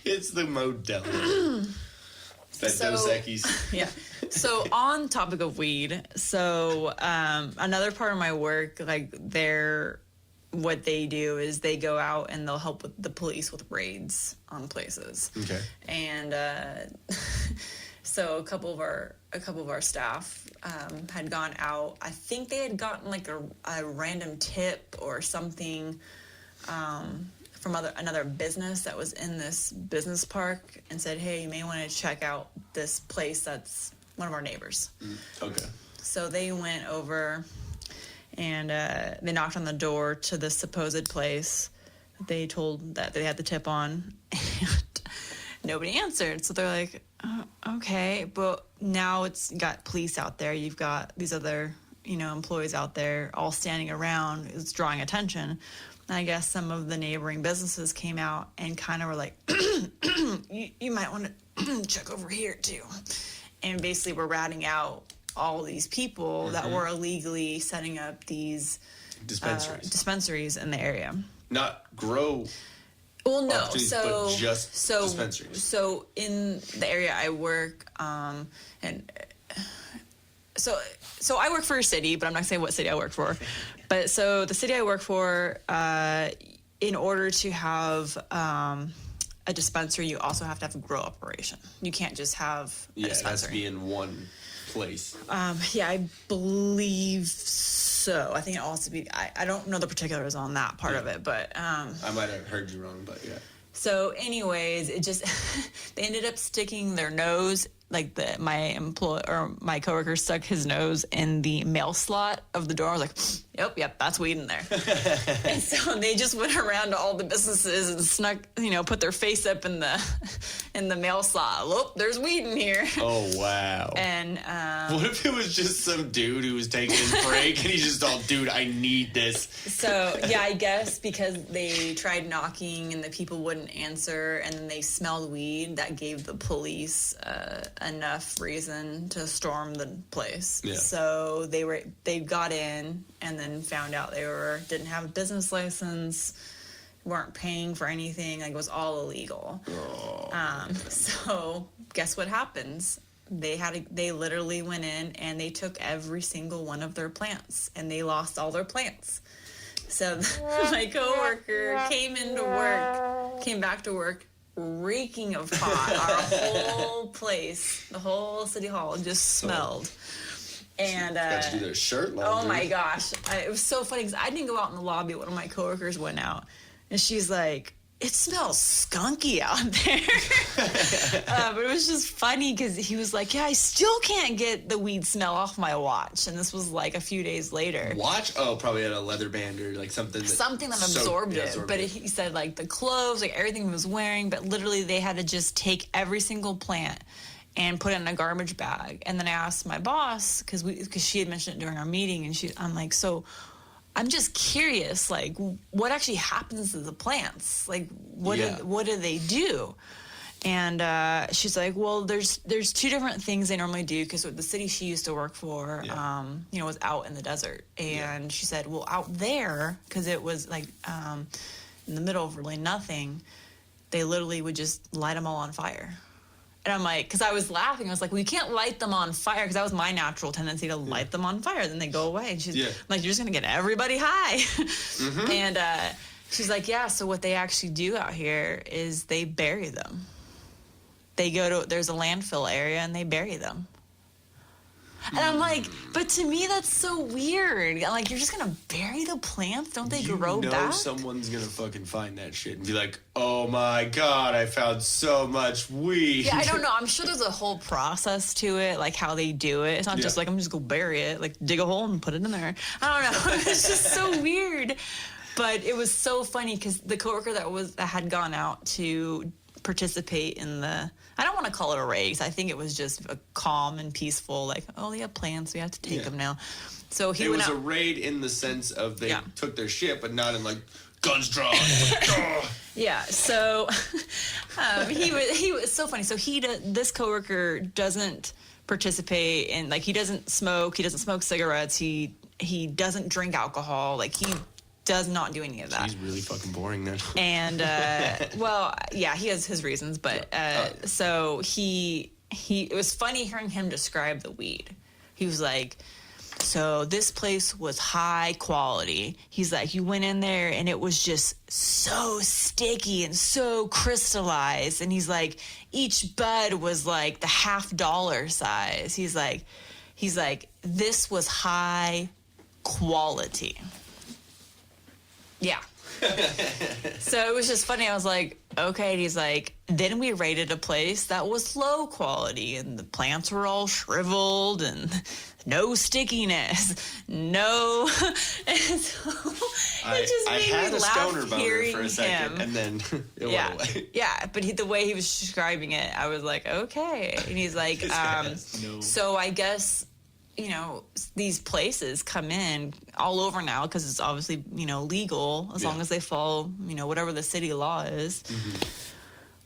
It's the Modelo. That Dos Equis. Yeah. So on topic of weed, so another part of my work, like what they do is they go out and they'll help with the police with raids on places. Okay. And so a couple of our staff had gone out. I think they had gotten like a random tip or something from another business that was in this business park, and said, hey, you may want to check out this place that's one of our neighbors. Okay. So they went over and they knocked on the door to this supposed place. They told that they had the tip on, and nobody answered. So they're like, oh, okay, but now it's got police out there. You've got these other employees out there all standing around. It's drawing attention. And I guess some of the neighboring businesses came out and kind of were like, you might want to check over here too. And basically we're ratting out all these people that were illegally setting up these dispensaries in the area. Not grow. Well, no. But just dispensaries. So in the area I work, So I work for a city, but I'm not going to say what city I work for. But so the city I work for, in order to have a dispensary, you also have to have a grow operation. You can't just have a dispensary. It has to be in one place. I believe so. I think it also be. I don't know the particulars on that part of it, but I might have heard you wrong, but yeah. So, anyways, it just they ended up sticking their nose, like my coworker stuck his nose in the mail slot of the door. I was like, yep, that's weed in there. And so they just went around to all the businesses and snuck, put their face up in the mail slot. Look, there's weed in here. Oh wow. And what if it was just some dude who was taking his break and he's just all, dude, I need this. So yeah, I guess because they tried knocking and the people wouldn't answer, and then they smelled weed, that gave the police enough reason to storm the place. Yeah. So they got in and then found out they didn't have a business license, weren't paying for anything, like it was all illegal. So guess what happens? They literally went in and they took every single one of their plants, and they lost all their plants. So my coworker came back to work reeking of pot. Our whole place, the whole city hall just smelled. And got to do their shirt laundry. Oh my gosh, it was so funny because I didn't go out in the lobby. One of my coworkers went out, and she's like, "It smells skunky out there." But it was just funny because he was like, "Yeah, I still can't get the weed smell off my watch," and this was like a few days later. Watch? Oh, probably had a leather band or like something that absorbed it. But he said like the clothes, like everything he was wearing, but literally they had to just take every single plant and put it in a garbage bag. And then I asked my boss, because she had mentioned it during our meeting, and I'm like, so I'm just curious, like, what actually happens to the plants? Like, what do they do? And she's like, well, there's two different things they normally do, because the city she used to work for, was out in the desert. And she said, well, out there, because it was like in the middle of really nothing, they literally would just light them all on fire. And I'm like, because I was laughing, I was like, well, you can't light them on fire, because that was my natural tendency to light them on fire, then they go away. And she's like, you're just going to get everybody high. And she's like, yeah, so what they actually do out here is they bury them. There's a landfill area, and they bury them. And I'm like, but to me, that's so weird. I'm like, you're just going to bury the plants? Don't they grow back? Someone's going to fucking find that shit and be like, oh my God, I found so much weed. Yeah, I don't know. I'm sure there's a whole process to it, like how they do it. It's not just like, I'm just going to bury it, like dig a hole and put it in there. I don't know. It's just so weird. But it was so funny because the coworker that had gone out to participate in I don't want to call it a raid, because I think it was just a calm and peaceful, like, oh, they have plants, we have to take them now. So he went out. It was a raid in the sense of they took their shit, but not in like, guns drawn. Yeah, so he was so funny. So this coworker doesn't participate in, like, he doesn't smoke cigarettes, he doesn't drink alcohol, like he does not do any of that. He's really fucking boring then. And well, yeah, he has his reasons, but so it was funny hearing him describe the weed. He was like, so this place was high quality. He's like, you went in there and it was just so sticky and so crystallized. And he's like, each bud was like the $50 size. He's like, this was high quality. Yeah. So it was just funny. I was like, okay. And he's like, then we raided a place that was low quality, and the plants were all shriveled and no stickiness, no. And so it just made me laugh hearing for a second, him. And then it went away. Yeah, but the way he was describing it, I was like, okay. And he's like, so I guess, these places come in all over now because it's obviously, legal as long as they follow, whatever the city law is.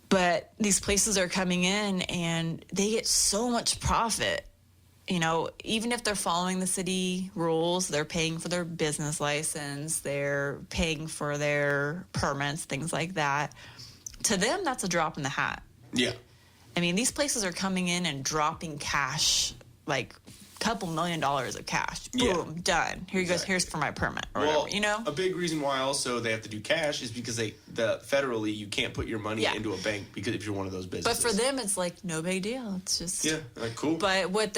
But these places are coming in and they get so much profit. Even if they're following the city rules, they're paying for their business license, they're paying for their permits, things like that. To them, that's a drop in the hat. Yeah. I mean, these places are coming in and dropping cash, like a couple $1 million of cash. Boom, done. Here you go. Here's for my permit. Or whatever, a big reason why also they have to do cash is because federally you can't put your money into a bank because if you're one of those businesses. But for them, it's like no big deal. It's just cool. But what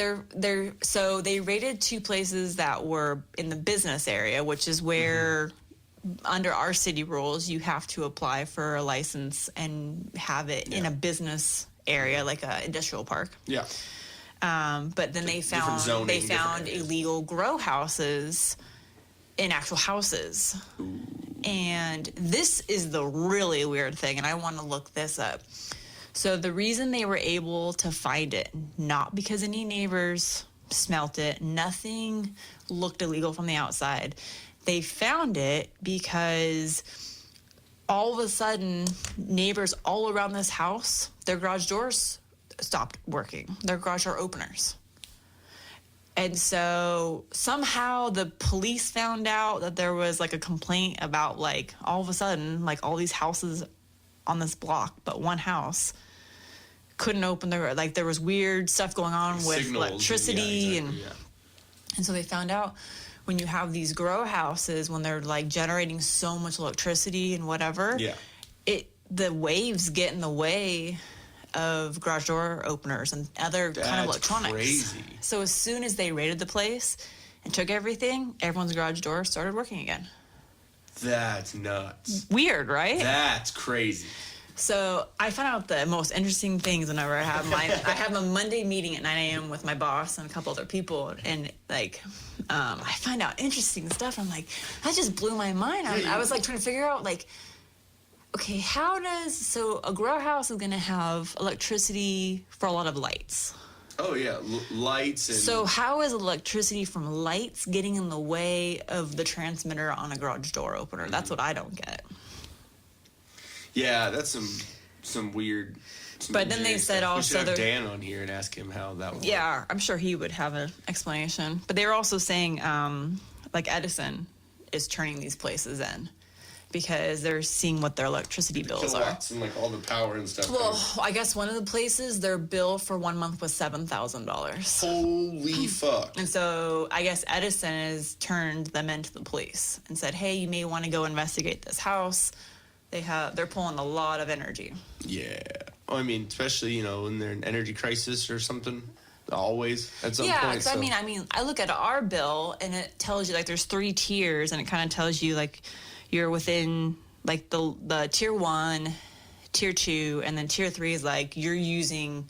so they raided 2 places that were in the business area, which is where. Under our city rules, you have to apply for a license and have it in a business area, like an industrial park. Yeah. But then they found illegal grow houses in actual houses. Ooh. And this is the really weird thing, and I want to look this up. So the reason they were able to find it, not because any neighbors smelt it, nothing looked illegal from the outside. They found it because all of a sudden, neighbors all around this house, their garage doors stopped working, their garage door openers. And so somehow the police found out that there was like a complaint about like all of a sudden, like all these houses on this block, but one house couldn't open their, like there was weird stuff going on with signals, electricity. And so they found out when you have these grow houses, when they're like generating so much electricity and whatever, the waves get in the way of garage door openers and other kind of electronics. Crazy. So as soon as they raided the place and took everything, everyone's garage door started working again. That's nuts. Weird, right? That's crazy. So I found out the most interesting things whenever I have I have a Monday meeting at 9 a.m. with my boss and a couple other people, and like I find out interesting stuff. I'm like, that just blew my mind. I was like trying to figure out like, okay, so a grow house is going to have electricity for a lot of lights. Oh yeah, lights. And so how is electricity from lights getting in the way of the transmitter on a garage door opener? That's what I don't get. Yeah, that's some weird. But then they said also we should have Dan on here and ask him how that would work. I'm sure he would have an explanation. But they were also saying, like Edison is turning these places in because they're seeing what their electricity bills are. And like all the power and stuff. Well, I guess one of the places, their bill for 1 month was $7,000. Holy fuck! And so I guess Edison has turned them into the police and said, "Hey, you may want to go investigate this house." They're pulling a lot of energy. Yeah. I mean, especially, when they're in energy crisis or something. Always at some point. Yeah, because I mean, I look at our bill and it tells you like there's 3 tiers, and it kind of tells you like you're within like the tier 1, tier 2, and then tier 3 is like you're using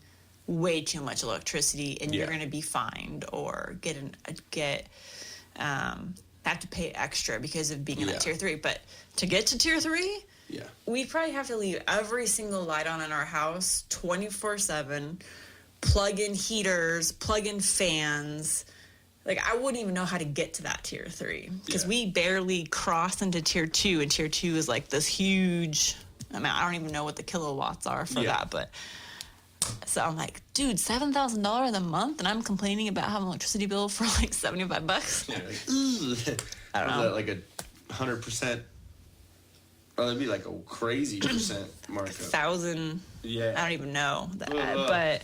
way too much electricity and you're going to be fined or have to pay extra because of being in that tier 3. But to get to tier 3, we probably have to leave every single light on in our house 24/7, plug in heaters, plug in fans. Like, I wouldn't even know how to get to that tier 3 because we barely cross into tier 2, and tier 2 is like this huge. I mean, I don't even know what the kilowatts are for that, but so I'm like, dude, $7,000 a month, and I'm complaining about having an electricity bill for like $75. Yeah, I don't know, like a 100%. Oh, that'd be like a crazy percent markup. 1,000. Yeah. I don't even know that. But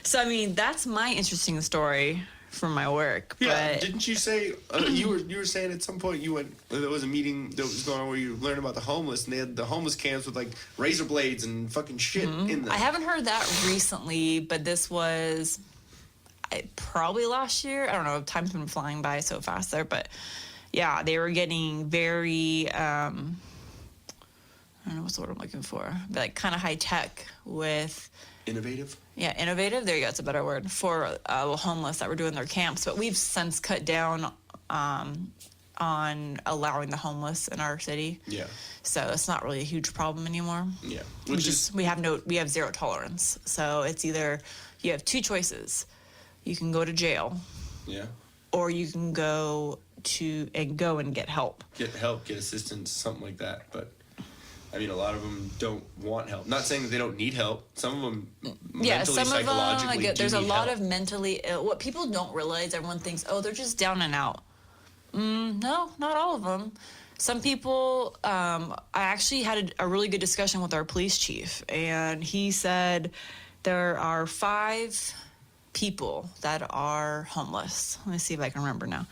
so I mean, that's my interesting story from my work. Yeah. But didn't you say you were saying at some point there was a meeting that was going on where you learned about the homeless, and they had the homeless camps with like razor blades and fucking shit in them. I haven't heard that recently, but this was probably last year. I don't know. Time's been flying by so fast there, but yeah, they were getting very. I don't know what's the word I'm looking for. But like kind of high tech with innovative. Yeah, innovative. There you go. It's a better word for homeless that were doing their camps. But we've since cut down on allowing the homeless in our city. Yeah. So it's not really a huge problem anymore. Yeah. We have zero tolerance. So it's either you have 2 choices. You can go to jail Yeah. or you can go and get help. Get help, get assistance, something like that. But I mean, a lot of them don't want help. Not saying that they don't need help. Some of them mentally, psychologically, there's a lot help. of mentally ill. What people don't realize, everyone thinks, oh, they're just down and out. No, not all of them. Some people, I actually had a really good discussion with our police chief, and he said there are 5 people that are homeless. Let me see if I can remember now.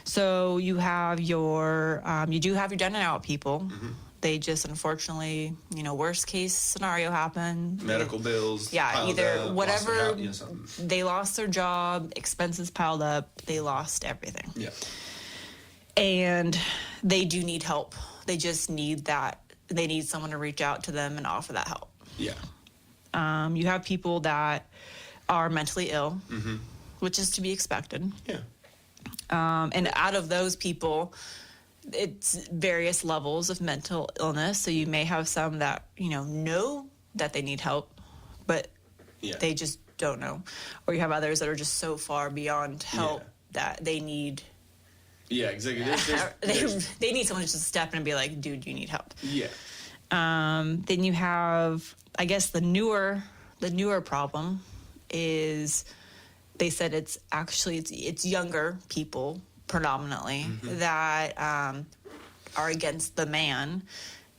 So you have you do have your down and out people. Mm-hmm. They just, unfortunately, worst case scenario happened. Medical bills. Yeah, either up, whatever. They lost their job, expenses piled up, they lost everything. Yeah. And they do need help. They just need that. They need someone to reach out to them and offer that help. Yeah. You have people that are mentally ill, mm-hmm. which is to be expected. Yeah. And out of those people, it's various levels of mental illness. So you may have some that, know that they need help, but they just don't know. Or you have others that are just so far beyond help that they need... Yeah, exactly. They need someone to just step in and be like, dude, you need help. Yeah. Then you have, I guess, the newer problem is they said it's actually it's younger people predominantly mm-hmm. that are against the man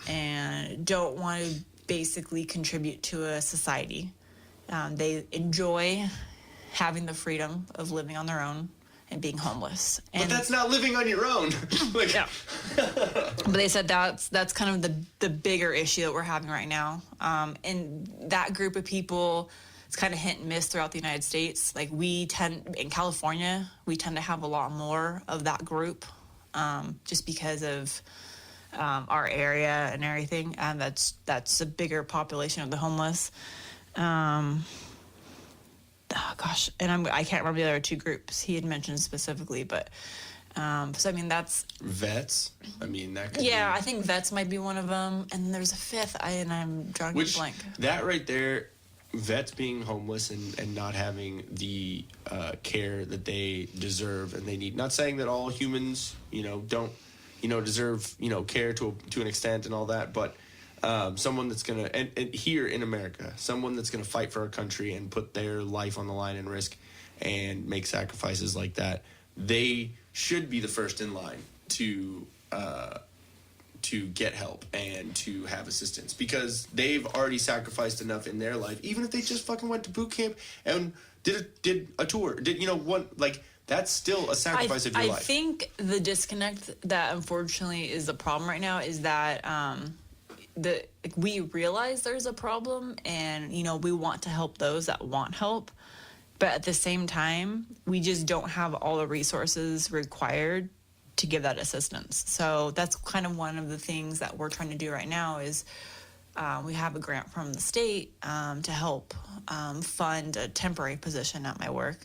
and don't want to basically contribute to a society. They enjoy having the freedom of living on their own and being homeless. And but that's not living on your own. Yeah. But they said that's kind of the bigger issue that we're having right now. And that group of people, it's kind of hit and miss throughout the United States. Like in California, we tend to have a lot more of that group just because of our area and everything. And that's a bigger population of the homeless. Oh gosh, and I can't remember the other 2 groups he had mentioned specifically, but so I mean that's vets. I mean that. Could I think vets might be one of them, and there's a 5th. I'm drawing a blank. That right there, vets being homeless and not having the care that they deserve and they need. Not saying that all humans, don't, deserve, care to an extent and all that, but. Someone that's going to, and here in America, someone that's going to fight for our country and put their life on the line and risk and make sacrifices like that, they should be the first in line to get help and to have assistance because they've already sacrificed enough in their life, even if they just fucking went to boot camp and did a tour, that's still a sacrifice of your life. I think the disconnect that unfortunately is the problem right now is that, we realize there's a problem and, we want to help those that want help. But at the same time, we just don't have all the resources required to give that assistance. So that's kind of one of the things that we're trying to do right now is we have a grant from the state to help fund a temporary position at my work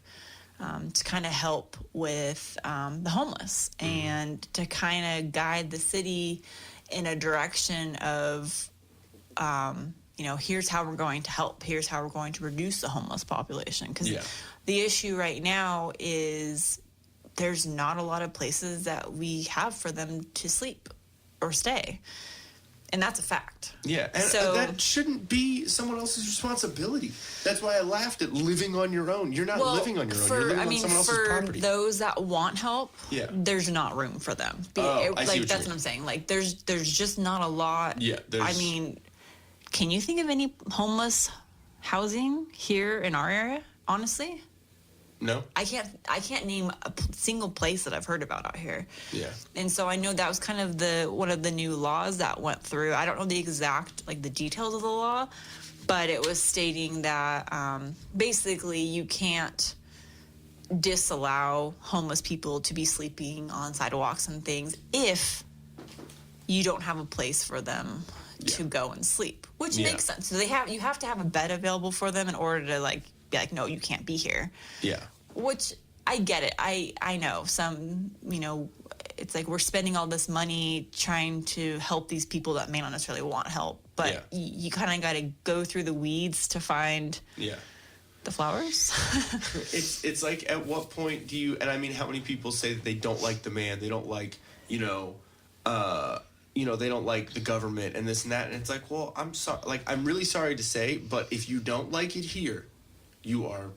to kind of help with the homeless and to kind of guide the city in a direction of, here's how we're going to help. Here's how we're going to reduce the homeless population. Because the issue right now is there's not a lot of places that we have for them to sleep or stay. And that's a fact. Yeah, and so, that shouldn't be someone else's responsibility. That's why I laughed at living on your own. You're not living on your own. You're living on someone else's property. For those that want help, there's not room for them. That's what I'm saying. Like, there's just not a lot. Yeah, I mean, can you think of any homeless housing here in our area, honestly? No. I can't name a single place that I've heard about out here. Yeah. And so I know that was kind of one of the new laws that went through. I don't know the exact, the details of the law, but it was stating that basically you can't disallow homeless people to be sleeping on sidewalks and things if you don't have a place for them to go and sleep, which makes sense. So you have to have a bed available for them in order to be like, no, you can't be here. Yeah. Which I get it. I know some, it's like we're spending all this money trying to help these people that may not necessarily want help. But you kind of got to go through the weeds to find the flowers. It's like, at what point do you? And I mean, how many people say that they don't like the man? They don't like, they don't like the government and this and that. And it's like, well, I'm sorry. Like, I'm really sorry to say, but if you don't like it here, you are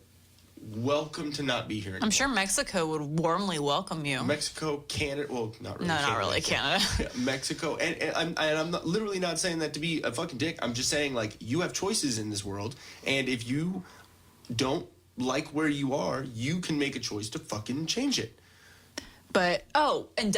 welcome to not be here anymore. I'm sure Mexico would warmly welcome you. Mexico, Canada, well, not really. No, not really Canada. Yeah, Mexico, and I'm not, literally not saying that to be a fucking dick. I'm just saying, like, you have choices in this world, and if you don't like where you are, you can make a choice to fucking change it. But, and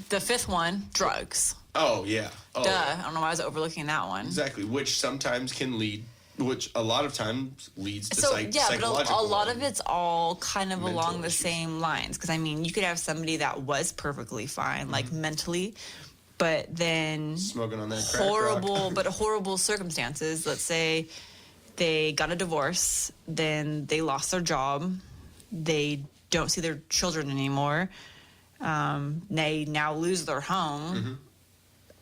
the fifth one, drugs. Oh, yeah. Oh, Duh. I don't know why I was overlooking that one. exactly, which sometimes can lead, which a lot of times leads to psychological. But a lot of it's all kind of mental along the issues. same lines. Because, I mean, you could have somebody that was perfectly fine, like mentally, but then Smoking on that crack rock. horrible circumstances. Let's say they got a divorce, then they lost their job, they don't see their children anymore, they now lose their home,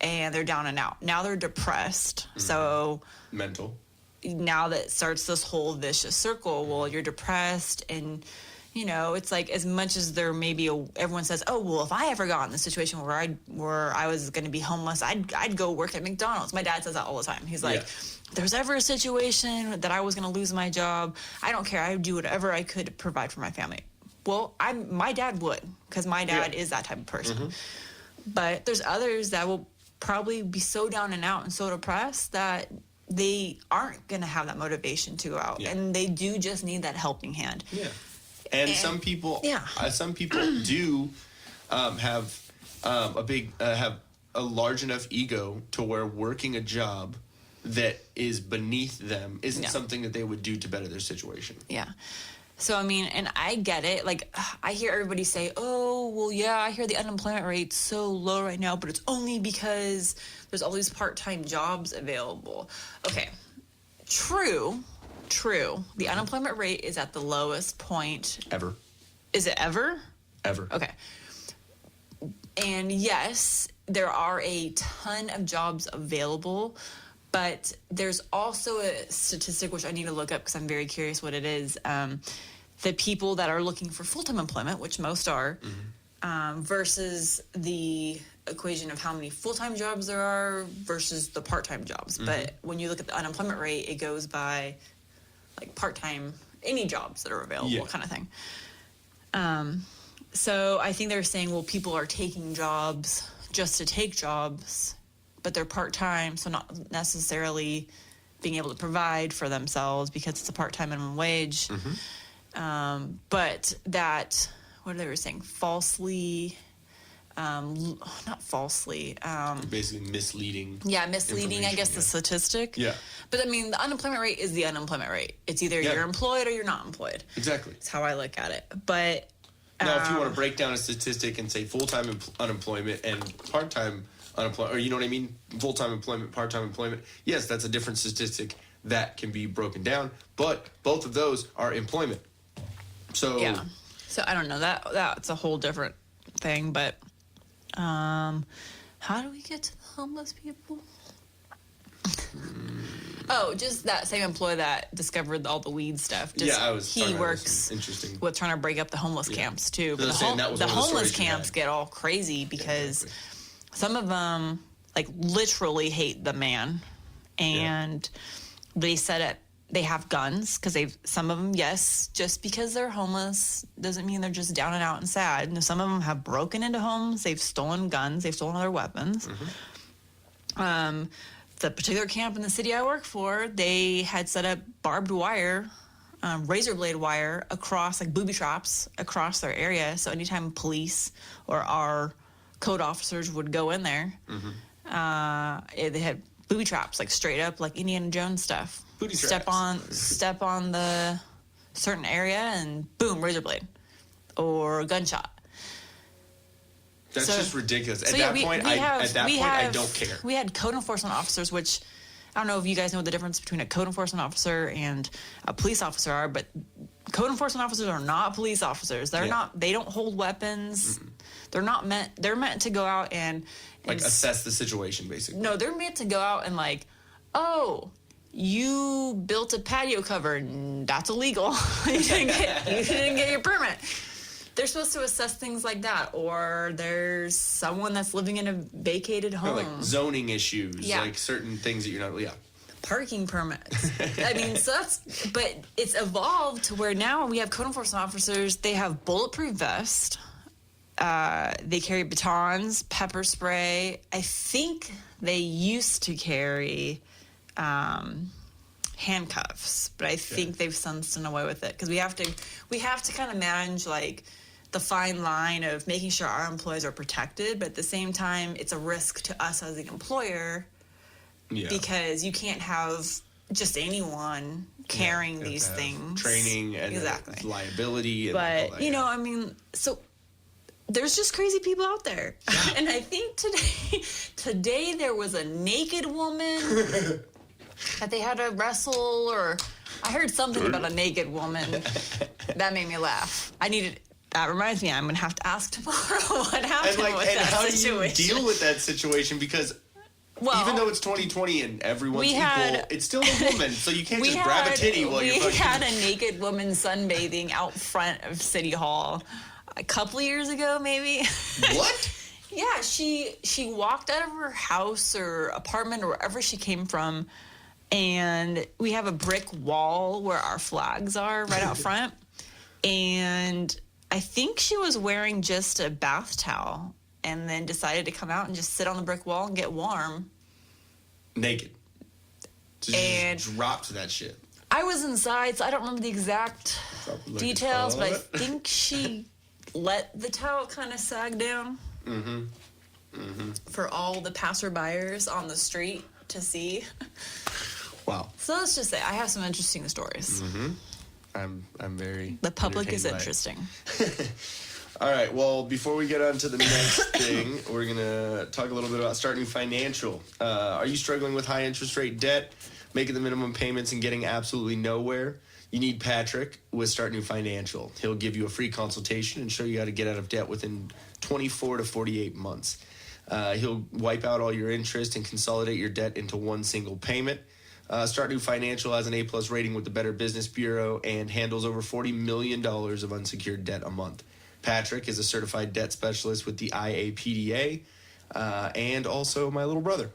and they're down and out. Now they're depressed. So Mental. now that starts this whole vicious circle. Well, you're depressed, and it's like, as much as there may be everyone says, oh, well, if I ever got in the situation where I was going to be homeless, I'd go work at McDonald's. My dad says that all the time. He's like, if there's ever a situation that I was going to lose my job, I don't care. I would do whatever I could to provide for my family. Well, my dad would, because my dad is that type of person. But there's others that will probably be so down and out and so depressed that they aren't going to have that motivation to go out, and they do just need that helping hand. Yeah. And some people, do have have a large enough ego to where working a job that is beneath them isn't something that they would do to better their situation. Yeah. So, I mean, and I get it. Like, I hear everybody say, oh, well, yeah, I hear the unemployment rate's so low right now, but it's only because there's all these part-time jobs available. Okay. True. The unemployment rate is at the lowest point. Ever. Is it ever? Ever. Okay. And yes, there are a ton of jobs available, but there's also a statistic which I need to look up because I'm very curious what it is. The people that are looking for full-time employment, which most are, versus the equation of how many full-time jobs there are versus the part-time jobs. But when you look at the unemployment rate, it goes by like part-time, any jobs that are available kind of thing. So I think they're saying, well, people are taking jobs just to take jobs, but they're part-time, so not necessarily being able to provide for themselves because it's a part-time minimum wage. But that, what they were saying, not falsely. Basically misleading. Yeah, misleading, I guess, the statistic. Yeah. But, I mean, the unemployment rate is the unemployment rate. It's either you're employed or you're not employed. Exactly. That's how I look at it. But now, if you want to break down a statistic and say full-time unemployment and part-time unemployment, or you know what I mean, full-time employment, part-time employment, yes, that's a different statistic that can be broken down, but both of those are employment. So yeah. So I don't know, that's a whole different thing, but how do we get to the homeless people? Oh, just that same employee that discovered all the weed stuff. He works with trying to break up the homeless camps too. But the homeless camps get all crazy because some of them like literally hate the man, and they have guns because some of them, just because they're homeless doesn't mean they're just down and out and sad. And some of them have broken into homes, they've stolen guns, they've stolen other weapons. The particular camp in the city I work for, they had set up barbed wire, razor blade wire across, like booby traps across their area. So anytime police or our code officers would go in there, they had booby traps, like straight up, like Indiana Jones stuff. Booty step on the certain area and boom, razor blade or gunshot. That's just ridiculous. At that point, I don't care. We had code enforcement officers, which I don't know if you guys know what the difference between a code enforcement officer and a police officer are, but code enforcement officers are not police officers. They're not. They don't hold weapons. They're meant to go out and assess the situation, basically. No, they're meant to go out and like, oh, you built a patio cover, and that's illegal. you didn't get your permit. They're supposed to assess things like that. Or there's someone that's living in a vacated home. Like zoning issues, Yeah. like certain things that you're not, Parking permits. I mean, but it's evolved to where now we have code enforcement officers, they have bulletproof vests, they carry batons, pepper spray. I think they used to carry handcuffs, but I think they've since done away with it because we have to kind of manage like the fine line of making sure our employees are protected, but at the same time, it's a risk to us as the employer. Yeah. Because you can't have just anyone carrying these things. Training and liability. And all but, that, you know, I mean, so there's just crazy people out there. And I think today there was a naked woman that they had to wrestle, or I heard something about a naked woman. That made me laugh. That reminds me, I'm going to have to ask tomorrow what happened with that how situation. do you deal with that situation? Because even though it's 2020 and everyone's equal, it's still a woman, so you can't just grab a titty while you're fucking... We had a naked woman sunbathing out front of City Hall a couple years ago, maybe. What? Yeah, she walked out of her house or apartment or wherever she came from, and we have a brick wall where our flags are right out front, and I think she was wearing just a bath towel and then decided to come out and just sit on the brick wall and get warm. Naked. And just dropped that shit. I was inside, so I don't remember the exact details, but I think she let the towel kind of sag down for all the passerbyers on the street to see. Wow. So let's just say I have some interesting stories. I'm very... The public is entertained interesting. All right, well, before we get on to the next thing, we're going to talk a little bit about starting financial. Are you struggling with high interest rate debt, making the minimum payments and getting absolutely nowhere? You need Patrick with Start New Financial. He'll give you a free consultation and show you how to get out of debt within 24 to 48 months. He'll wipe out all your interest and consolidate your debt into one single payment. Start New Financial has an A-plus rating with the Better Business Bureau and handles over $40 million of unsecured debt a month. Patrick is a certified debt specialist with the IAPDA and also my little brother.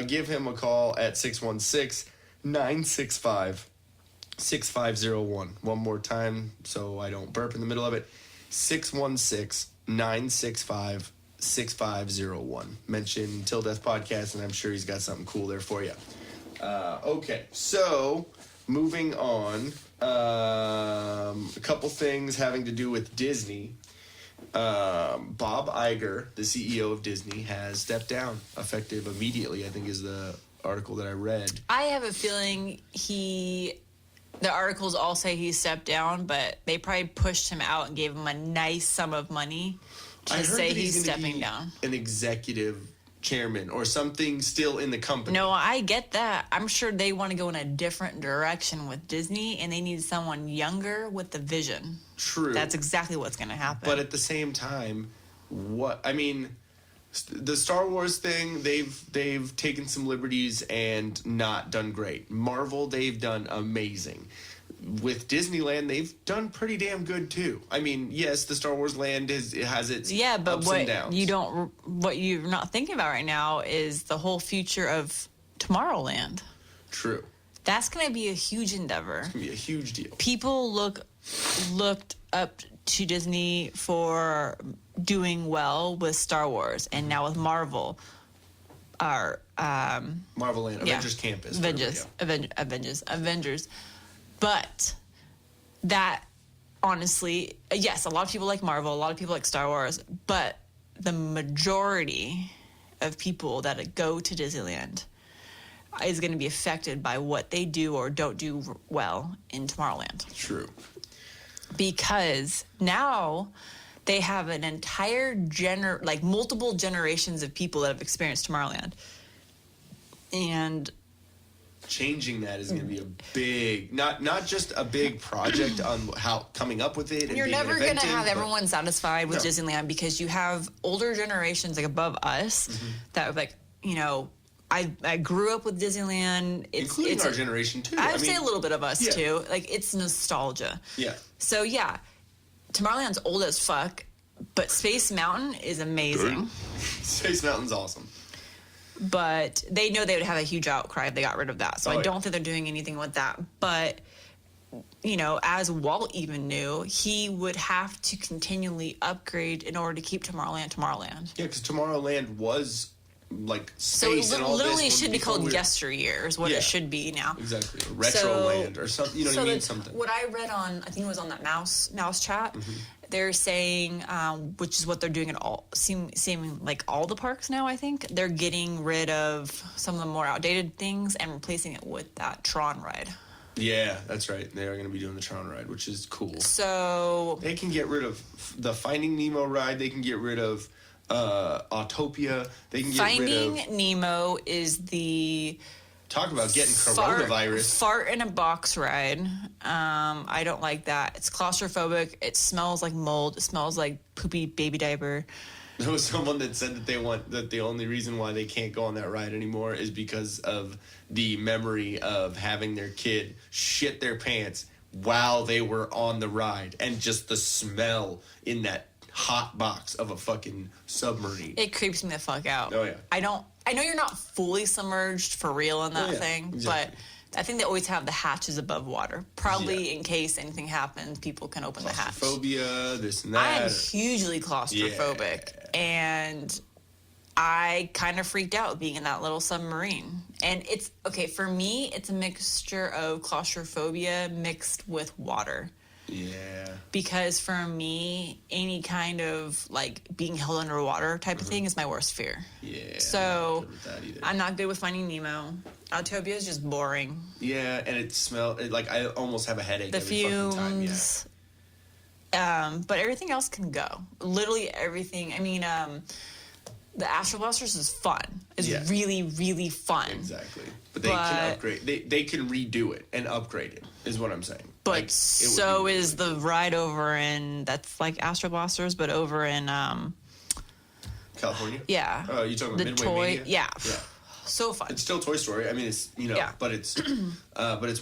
Give him a call at 616-965-6501. One more time so I don't burp in the middle of it. 616-965-6501. Mention Till Death Podcast and I'm sure he's got something cool there for you. Okay, so moving on. A couple things having to do with Disney. Bob Iger, the CEO of Disney, has stepped down effective immediately, I think is the article that I read. I have a feeling the articles all say he stepped down, but they probably pushed him out and gave him a nice sum of money to say he's stepping down. An executive chairman or something still in the company. No, I get that. I'm sure they want to go in a different direction with Disney, and they need someone younger with the vision. True. That's exactly what's going to happen. But at the same time, the Star Wars thing, they've taken some liberties and not done great. Marvel, they've done amazing. With Disneyland, they've done pretty damn good too. I mean, yes, the Star Wars land has its ups and downs. What you're not thinking about right now is the whole future of Tomorrowland. True. That's going to be a huge endeavor. It's going to be a huge deal. People looked up to Disney for doing well with Star Wars, and now with Marvel, Marvel Land, Avengers Campus. Avengers. But that, honestly, yes, a lot of people like Marvel, a lot of people like Star Wars, but the majority of people that go to Disneyland is going to be affected by what they do or don't do well in Tomorrowland. True. Because now they have an entire multiple generations of people that have experienced Tomorrowland. And changing that is going to be a big, not just a big project on how coming up with it. And you're never going to have everyone satisfied with No. Disneyland because you have older generations like above us that are like, I grew up with Disneyland. Including our generation, too. I would say a little bit of us, yeah. too. Like, it's nostalgia. Yeah. So, yeah, Tomorrowland's old as fuck, but Space Mountain is amazing. Space Mountain's awesome. But they know they would have a huge outcry if they got rid of that. So I don't think they're doing anything with that. But, you know, as Walt even knew, he would have to continually upgrade in order to keep Tomorrowland. Yeah, because Tomorrowland was like So space it and all literally this should be called weird. Yesteryear is what Yeah. it should be now. Exactly. Retroland or something. You know what I mean? Something. What I read on, I think it was on that mouse chat, Mm-hmm. they're saying, which is what they're doing at all, seeming like all the parks now, I think, they're getting rid of some of the more outdated things and replacing it with that Tron ride. Yeah, that's right. They are going to be doing the Tron ride, which is cool. So They can get rid of the Finding Nemo ride. They can get rid of Autopia. They can get Finding rid of... Nemo is the Talk about getting coronavirus. fart in a box ride. I don't like that. It's claustrophobic. It smells like mold. It smells like poopy baby diaper. There was someone that said that the only reason why they can't go on that ride anymore is because of the memory of having their kid shit their pants while they were on the ride, and just the smell in that hot box of a fucking submarine. It creeps me the fuck out. Oh, yeah. I know you're not fully submerged for real in that thing, exactly. but I think they always have the hatches above water. Probably in case anything happens, people can open the hatch. Claustrophobia, this and I am that. hugely claustrophobic, and I kind of freaked out being in that little submarine. And it's, okay, for me, it's a mixture of claustrophobia mixed with water. Yeah. Because for me, any kind of like being held underwater type of thing is my worst fear. Yeah. So I'm not good with that either. I'm not good with Finding Nemo. Autopia is just boring. Yeah, and it smells like I almost have a headache The every fucking time. Yeah. fumes. But everything else can go. Literally everything. I mean, the Astro Blasters is fun. It's really, really fun. Exactly. But they can upgrade. They can redo it and upgrade it, is what I'm saying. But Like, so is the ride over in, that's like Astro Blasters, but over in, California? yeah. Oh, you talking about the Midway toy? Mania? Yeah. Yeah. So fun. It's still Toy Story. I mean, it's, you know, Yeah. but it's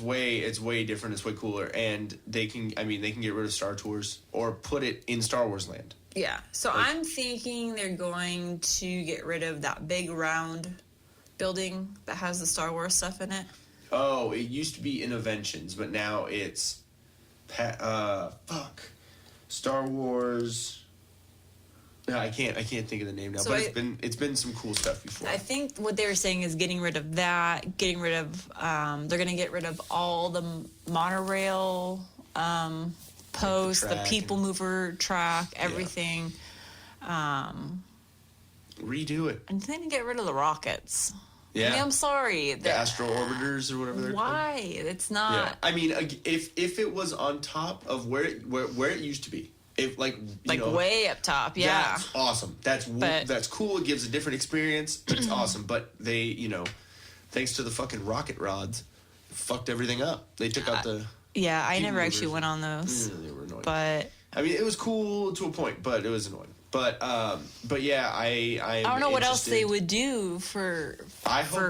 way different. It's way cooler, and they can get rid of Star Tours or put it in Star Wars Land. Yeah. So I'm thinking they're going to get rid of that big round building that has the Star Wars stuff in it. Oh, it used to be Innoventions, but now it's Star Wars. No, I can't think of the name now. So but it's been some cool stuff before. I think what they were saying is getting rid of that, getting rid of they're going to get rid of all the monorail posts, the track people and- mover track, everything. Redo it. And then get rid of the rockets. Yeah. I mean, I'm sorry. The Astro Orbiters or whatever they're called. Why? It's not. Yeah. I mean, if it was on top of where it used to be, if like way up top, yeah. That's awesome. That's cool. It gives a different experience. It's awesome. But they, thanks to the fucking rocket rods, fucked everything up. They took out the. Yeah, I people never actually movers. went on those. Yeah, they were annoying. But I mean, it was cool to a point, but it was annoying. But yeah, I don't know what else they interested. would do for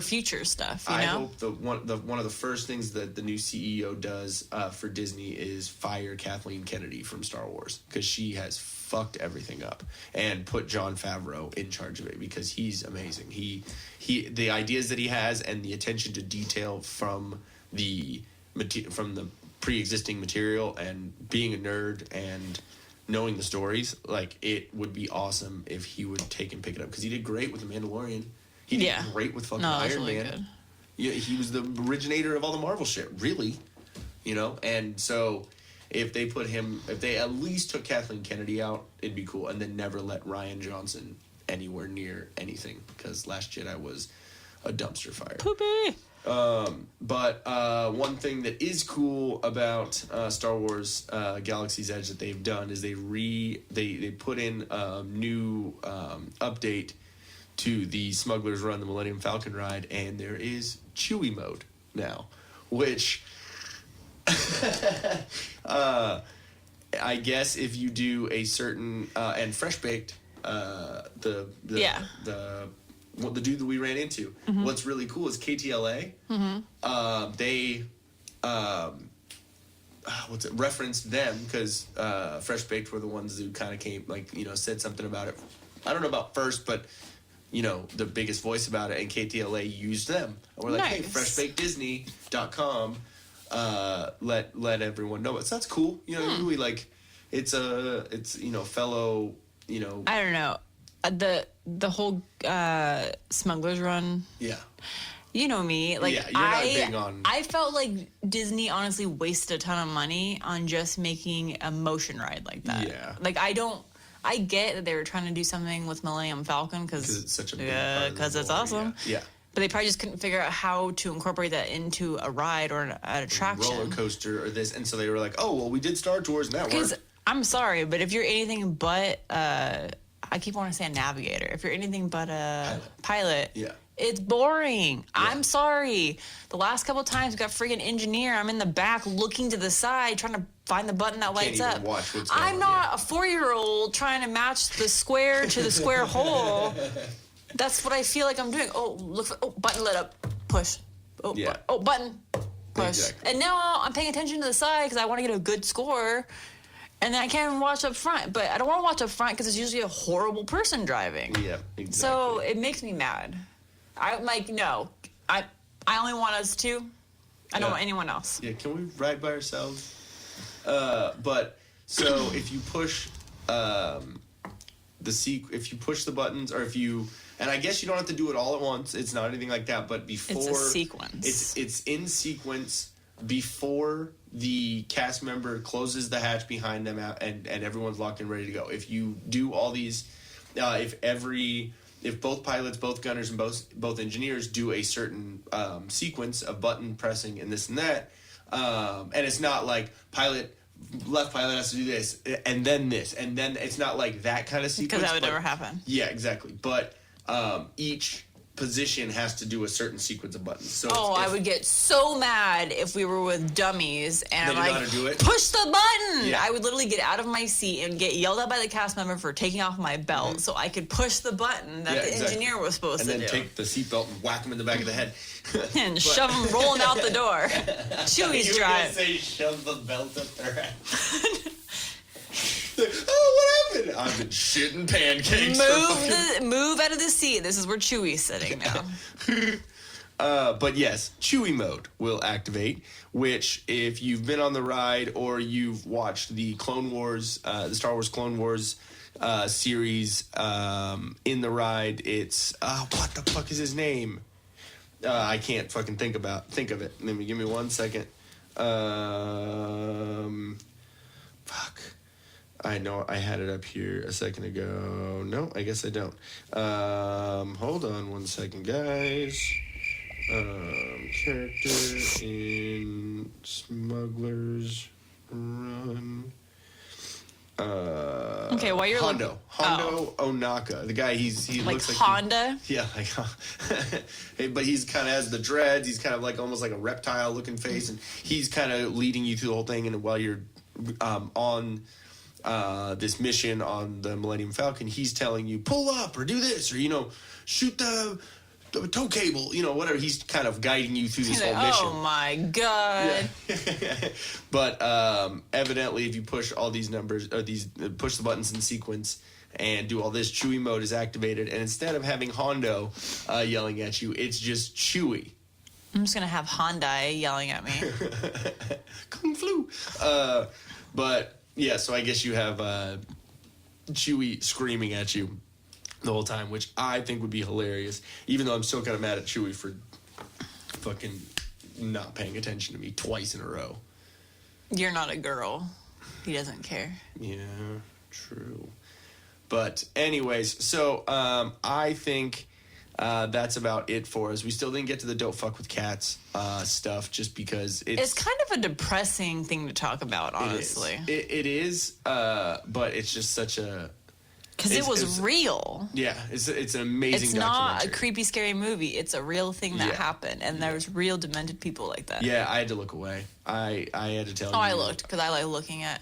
future stuff. You I know, hope one of the first things that the new CEO does for Disney is fire Kathleen Kennedy from Star Wars, because she has fucked everything up, and put Jon Favreau in charge of it, because he's amazing. He the ideas that he has and the attention to detail from the pre-existing material, and being a nerd and knowing the stories, like, it would be awesome if he would take and pick it up, because he did great with The Mandalorian. He did great with fucking that's Iron really Man. good. Yeah, he was the originator of all the Marvel shit, really. And so if they at least took Kathleen Kennedy out, it'd be cool, and then never let Rian Johnson anywhere near anything, because Last Jedi was a dumpster fire. Poopy. But one thing that is cool about Star Wars Galaxy's Edge that they've done is they put in a new update to the Smuggler's Run, the Millennium Falcon ride, and there is Chewie Mode now, which I guess if you do a certain and Fresh Baked the the dude that we ran into. What's really cool is KTLA. They referenced them because Fresh Baked were the ones who kind of came, said something about it. I don't know about first, but the biggest voice about it, and KTLA used them. And we're like, hey, freshbakedisney.com, let everyone know it. So that's cool. Really, like, it's fellow, I don't know. The whole Smugglers run. Yeah. You know me. Like, yeah, you're not big on... I felt like Disney honestly wasted a ton of money on just making a motion ride like that. Yeah. Like, I get that they were trying to do something with Millennium Falcon because it's such a big part of the because it's lore, awesome. Yeah. But they probably just couldn't figure out how to incorporate that into a ride or an attraction. Roller coaster or this. And so they were like, oh, well, we did Star Tours and that worked. Because I'm sorry, but if you're anything but, I keep wanting to say a navigator. If you're anything but a pilot, yeah. It's boring. Yeah. I'm sorry. The last couple of times we got freaking engineer. I'm in the back looking to the side trying to find the button that lights up. Watch what's going I'm on, not a 4-year-old trying to match the square to the square hole. That's what I feel like I'm doing. Oh, button lit up. Push. Oh, yeah. Button. Push. Exactly. And now I'm paying attention to the side because I want to get a good score. And then I can't even watch up front. But I don't want to watch up front because it's usually a horrible person driving. Yeah, exactly. So it makes me mad. I'm like, no. I only want us two. I don't want anyone else. Yeah, can we ride by ourselves? But so if you push if you push the buttons, or if you, and I guess you don't have to do it all at once. It's not anything like that. But before it's a sequence. It's in sequence before the cast member closes the hatch behind them out, and everyone's locked and ready to go. If you do all these, if both pilots, both gunners, and both engineers do a certain sequence of button pressing and this and that, and it's not like left pilot has to do this, and then this, and then it's not like that kind of sequence. Because that would never happen. Yeah, exactly. But each position has to do a certain sequence of buttons. So I would get so mad if we were with dummies and I'm like, push the button! Yeah. I would literally get out of my seat and get yelled at by the cast member for taking off my belt so I could push the button that the engineer was supposed to do. And then take the seatbelt and whack him in the back of the head. And shove him, roll him out the door. Chewie's drive. You were going to say shove the belt up their ass. Oh, what happened? I've been shitting pancakes. Move out of the seat. This is where Chewie's sitting now. But yes, Chewie Mode will activate, which if you've been on the ride or you've watched the Clone Wars, the Star Wars Clone Wars series in the ride, it's, what the fuck is his name? I can't fucking think of it. Give me 1 second. Fuck. I know I had it up here a second ago. No, I guess I don't. Hold on 1 second, guys. Character in Smugglers Run. Okay, while you're Hondo Onaka, the guy he like looks like Honda. But he's kind of has the dreads. He's kind of like almost like a reptile looking face, and he's kind of leading you through the whole thing. And while you're on this mission on the Millennium Falcon, he's telling you pull up or do this or shoot the tow cable, whatever. He's kind of guiding you through this whole mission. Oh my god! Yeah. But evidently, if you push all these numbers or push the buttons in sequence and do all this, Chewie Mode is activated, and instead of having Hondo yelling at you, it's just Chewie. I'm just gonna have Hyundai yelling at me. Kung flu. But yeah, so I guess you have Chewie screaming at you the whole time, which I think would be hilarious, even though I'm still kind of mad at Chewie for fucking not paying attention to me twice in a row. You're not a girl. He doesn't care. Yeah, true. But anyways, so I think that's about it for us. We still didn't get to the don't fuck with cats stuff just because it's kind of a depressing thing to talk about, honestly. It is, but it's just such a... Because it was real. Yeah, it's an amazing It's not a creepy, scary movie. It's a real thing that happened, and there's real demented people like that. Yeah, I had to look away. I had to tell you. I looked, because I like looking at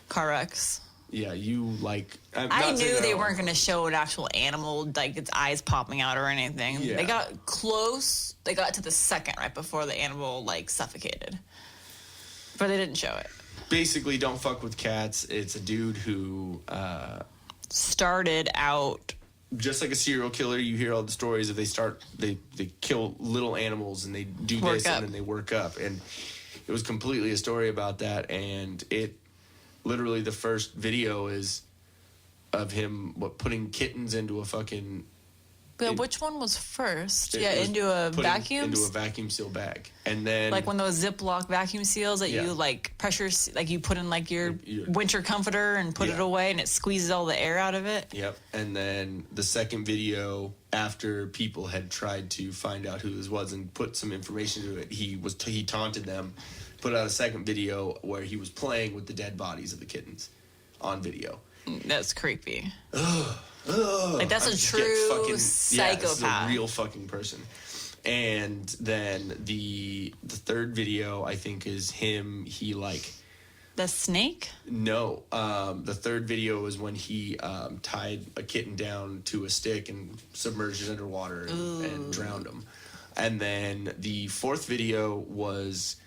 car wrecks. Yeah, you like. I knew they weren't going to show an actual animal, like its eyes popping out or anything. Yeah. They got close. They got to the second right before the animal like suffocated, but they didn't show it. Basically, don't fuck with cats. It's a dude who started out just like a serial killer. You hear all the stories of they kill little animals and they do this and then they work up, and it was completely a story about that. And it literally, the first video is of him putting kittens into a fucking. But which one was first? It was into a vacuum. Into a vacuum seal bag, and then like one of those Ziploc vacuum seals that you like pressure, like you put in like your winter comforter and put it away, and it squeezes all the air out of it. Yep. And then the second video, after people had tried to find out who this was and put some information to it, he taunted them, put out a second video where he was playing with the dead bodies of the kittens on video. That's creepy. Like that's a true psychopath. Yeah, this is a real fucking person. And then the third video, I think, is him. He like the snake. No, the third video is when he tied a kitten down to a stick and submerged it underwater and drowned him. And then the fourth video was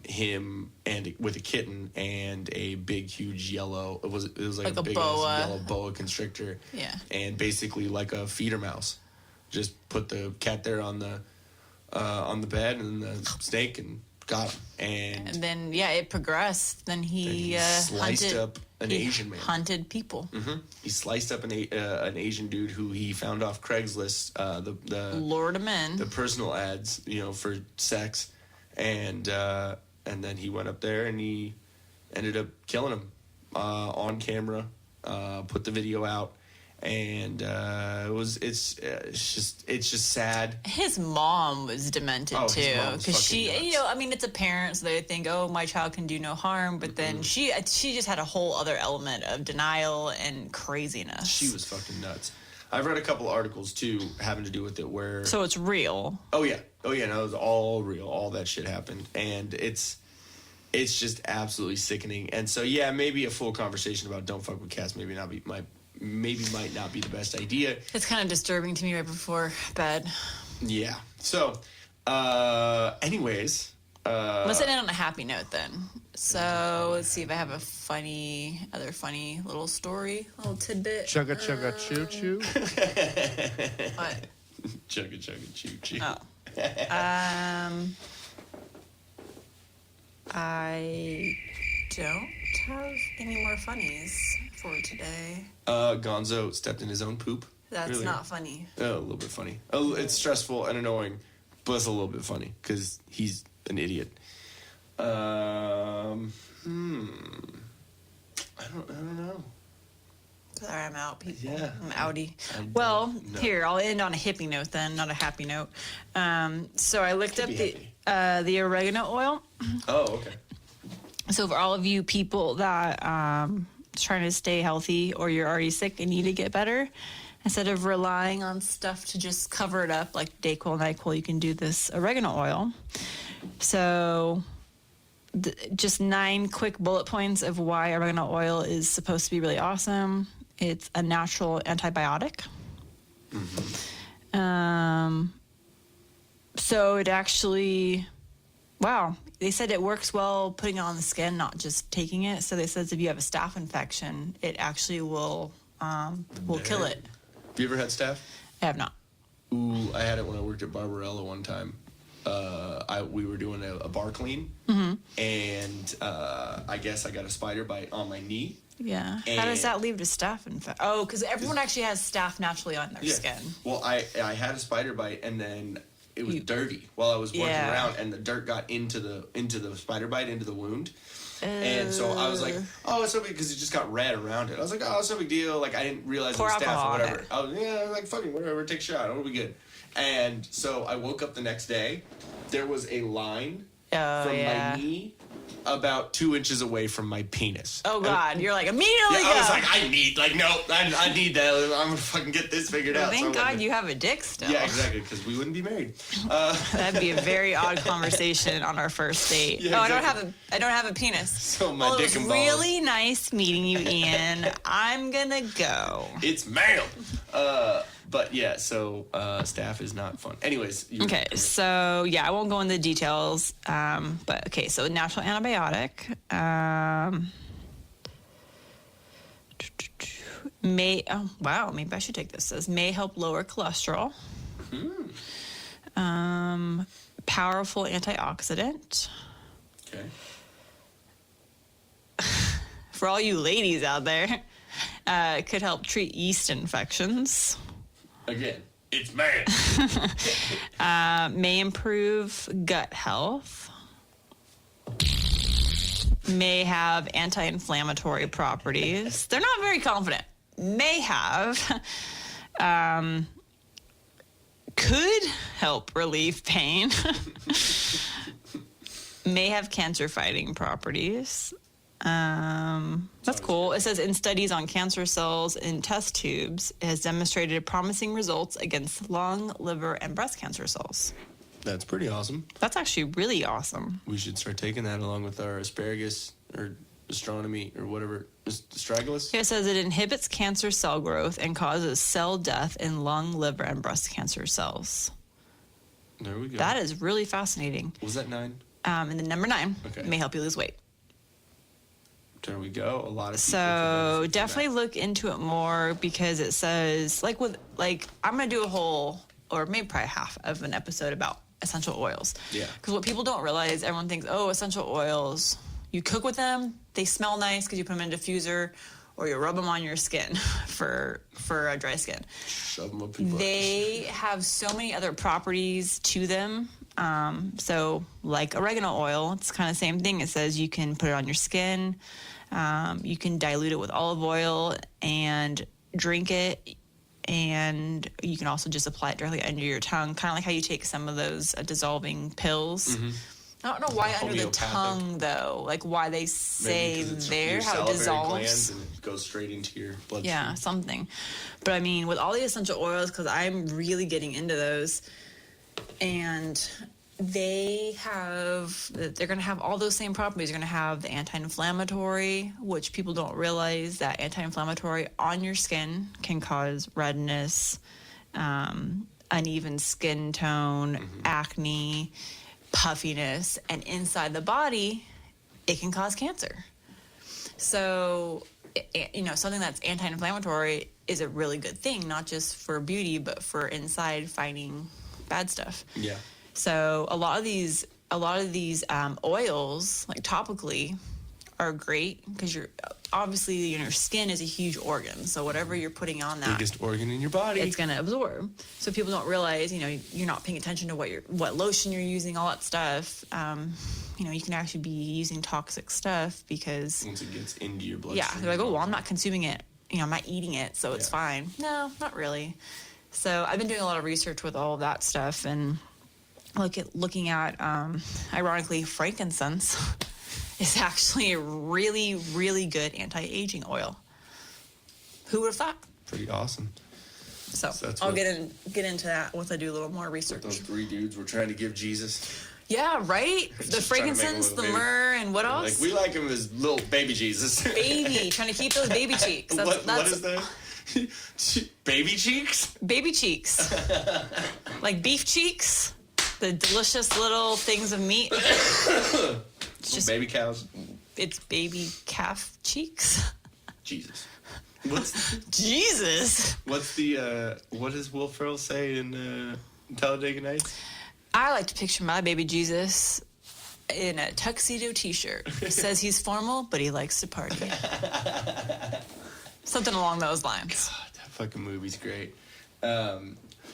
him and with a kitten and a big huge yellow. It was like a big yellow boa constrictor. Yeah. And basically like a feeder mouse. Just put the cat there on the bed and the snake and got him. And then it progressed. Then he sliced up an Asian man. Hunted people. Mm-hmm. He sliced up an Asian dude who he found off Craigslist. The lured him in. The personal ads, for sex. And then he went up there and he ended up killing him on camera. Put the video out, and it's just sad. His mom was demented too, because she, it's a parent, so they think, oh, my child can do no harm, but then she just had a whole other element of denial and craziness. She was fucking nuts. I've read a couple articles too having to do with it where. So it's real. Oh yeah, no, it was all real. All that shit happened, and it's just absolutely sickening. And so maybe a full conversation about don't fuck with cats might not be the best idea. It's kind of disturbing to me right before bed. Yeah. So, anyways. Let's end on a happy note then. So let's see if I have a other funny little story, little tidbit. Chugga chugga choo choo. What? Chugga chugga choo choo. Oh. I don't have any more funnies for today. Gonzo stepped in his own poop. That's not funny. Oh, a little bit funny. Oh, it's stressful and annoying, but it's a little bit funny because he's an idiot. I don't know. Sorry, I'm out, people. Yeah. I'm outie. Well, here, I'll end on a hippie note then, not a happy note. So I looked up the oregano oil. Oh, okay. So for all of you people that trying to stay healthy or you're already sick and need to get better, instead of relying on stuff to just cover it up like Dayquil, NyQuil, you can do this oregano oil. So just 9 quick bullet points of why oregano oil is supposed to be really awesome. It's a natural antibiotic. Mm-hmm. So it actually, they said it works well putting it on the skin, not just taking it. So they said if you have a staph infection, it actually will kill it. Have you ever had staph? I have not. Ooh, I had it when I worked at Barbarella one time. We were doing a bar clean, and I guess I got a spider bite on my knee. Yeah. How does that lead to staph infection? Oh, because everyone actually has staph naturally on their skin. Well, I had a spider bite, and then it was dirty while I was working around, and the dirt got into the spider bite, into the wound. And so I was like, oh, it's no big, because it just got red around it. I was like, oh, it's no big deal. Like, I didn't realize it was staph or whatever. I was like, fucking whatever, take a shot, it'll be good. And so I woke up the next day. There was a line from yeah. my knee about 2 inches away from my penis. Oh God, you're like immediately Yeah, I was go. like, I need that. I'm gonna fucking get this figured out. Thank So I'm God like, you have a dick still. Yeah, exactly, because we wouldn't be married. That'd be a very odd conversation on our first date. Yeah, I exactly. don't have a penis. So my Well, dick it was and balls. really nice meeting you, Ian. I'm gonna go. It's mail. But yeah, so staff is not fun. Anyways. Okay, so yeah, I won't go into the details. But okay, so natural antibiotic. Maybe I should take this. It says may help lower cholesterol. Powerful antioxidant. Okay. For all you ladies out there, it could help treat yeast infections. Again, it's man. May improve gut health. May have anti-inflammatory properties. They're not very confident. May have. Could help relieve pain. May have cancer-fighting properties. That's cool. It says in studies on cancer cells in test tubes, it has demonstrated promising results against lung, liver, and breast cancer cells. That's pretty awesome. That's actually really awesome. We should start taking that along with our asparagus or astronomy or whatever. Astragalus? It says it inhibits cancer cell growth and causes cell death in lung, liver, and breast cancer cells. There we go. That is really fascinating. Was that 9? And then number 9 Okay. may help you lose weight. There we go. A lot of people So could benefit from definitely that. look into it more because it says I'm gonna do a whole or maybe probably half of an episode about essential oils. Yeah. Because what people don't realize, everyone thinks, oh, essential oils, you cook with them, they smell nice because you put them in a diffuser, or you rub them on your skin for a dry skin. Shove 'em up people's They have so many other properties to them. So like oregano oil, it's kind of the same thing. It says you can put it on your skin. You can dilute it with olive oil and drink it. And you can also just apply it directly under your tongue, kind of like how you take some of those dissolving pills. I don't know why under the Homeopathic. tongue, though. Like why they say Maybe 'cause it's there, your how it salivary dissolves. glands and it goes straight into your bloodstream. Yeah, something. But I mean, with all the essential oils, because I'm really getting into those, and they're going to have all those same properties. They're going to have the anti-inflammatory, which people don't realize that anti-inflammatory on your skin can cause redness, uneven skin tone, acne, puffiness, and inside the body, it can cause cancer. So, something that's anti-inflammatory is a really good thing, not just for beauty, but for inside fighting bad stuff. Yeah. So a lot of these oils, like topically, are great because obviously your skin is a huge organ. So whatever you're putting on that, Biggest organ in your body. it's going to absorb. So people don't realize, you're not paying attention to what lotion you're using, all that stuff. You can actually be using toxic stuff because Once it gets into your bloodstream. yeah, they're like, oh, well, I'm not consuming it. I'm not eating it, so it's Yeah. fine. No, not really. So I've been doing a lot of research with all of that stuff and looking at, ironically, frankincense is actually a really, really good anti-aging oil. Who would have thought? Pretty awesome. So that's I'll what- get into that once I do a little more research. Those 3 dudes were trying to give Jesus. Yeah, right? The Just trying to make him frankincense, a the little baby. myrrh, and what else? Like, we like him as little baby Jesus. Baby, trying to keep those baby cheeks. What is that? Baby cheeks? Baby cheeks. Like beef cheeks. The delicious little things of meat. It's just, Baby cows. it's baby calf cheeks. Jesus. Jesus. What's the what does Will Ferrell say in Talladega Nights? I like to picture my baby Jesus in a tuxedo t-shirt. Says he's formal, but he likes to party. Something along those lines. God, that fucking movie's great.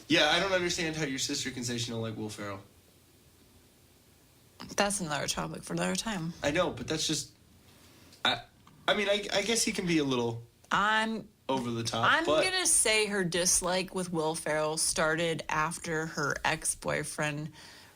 Yeah, I don't understand how your sister can say she don't like Will Ferrell. That's another topic for another time. I know, but that's just. I mean, I guess he can be a little I'm over the top. going to say her dislike with Will Ferrell started after her ex-boyfriend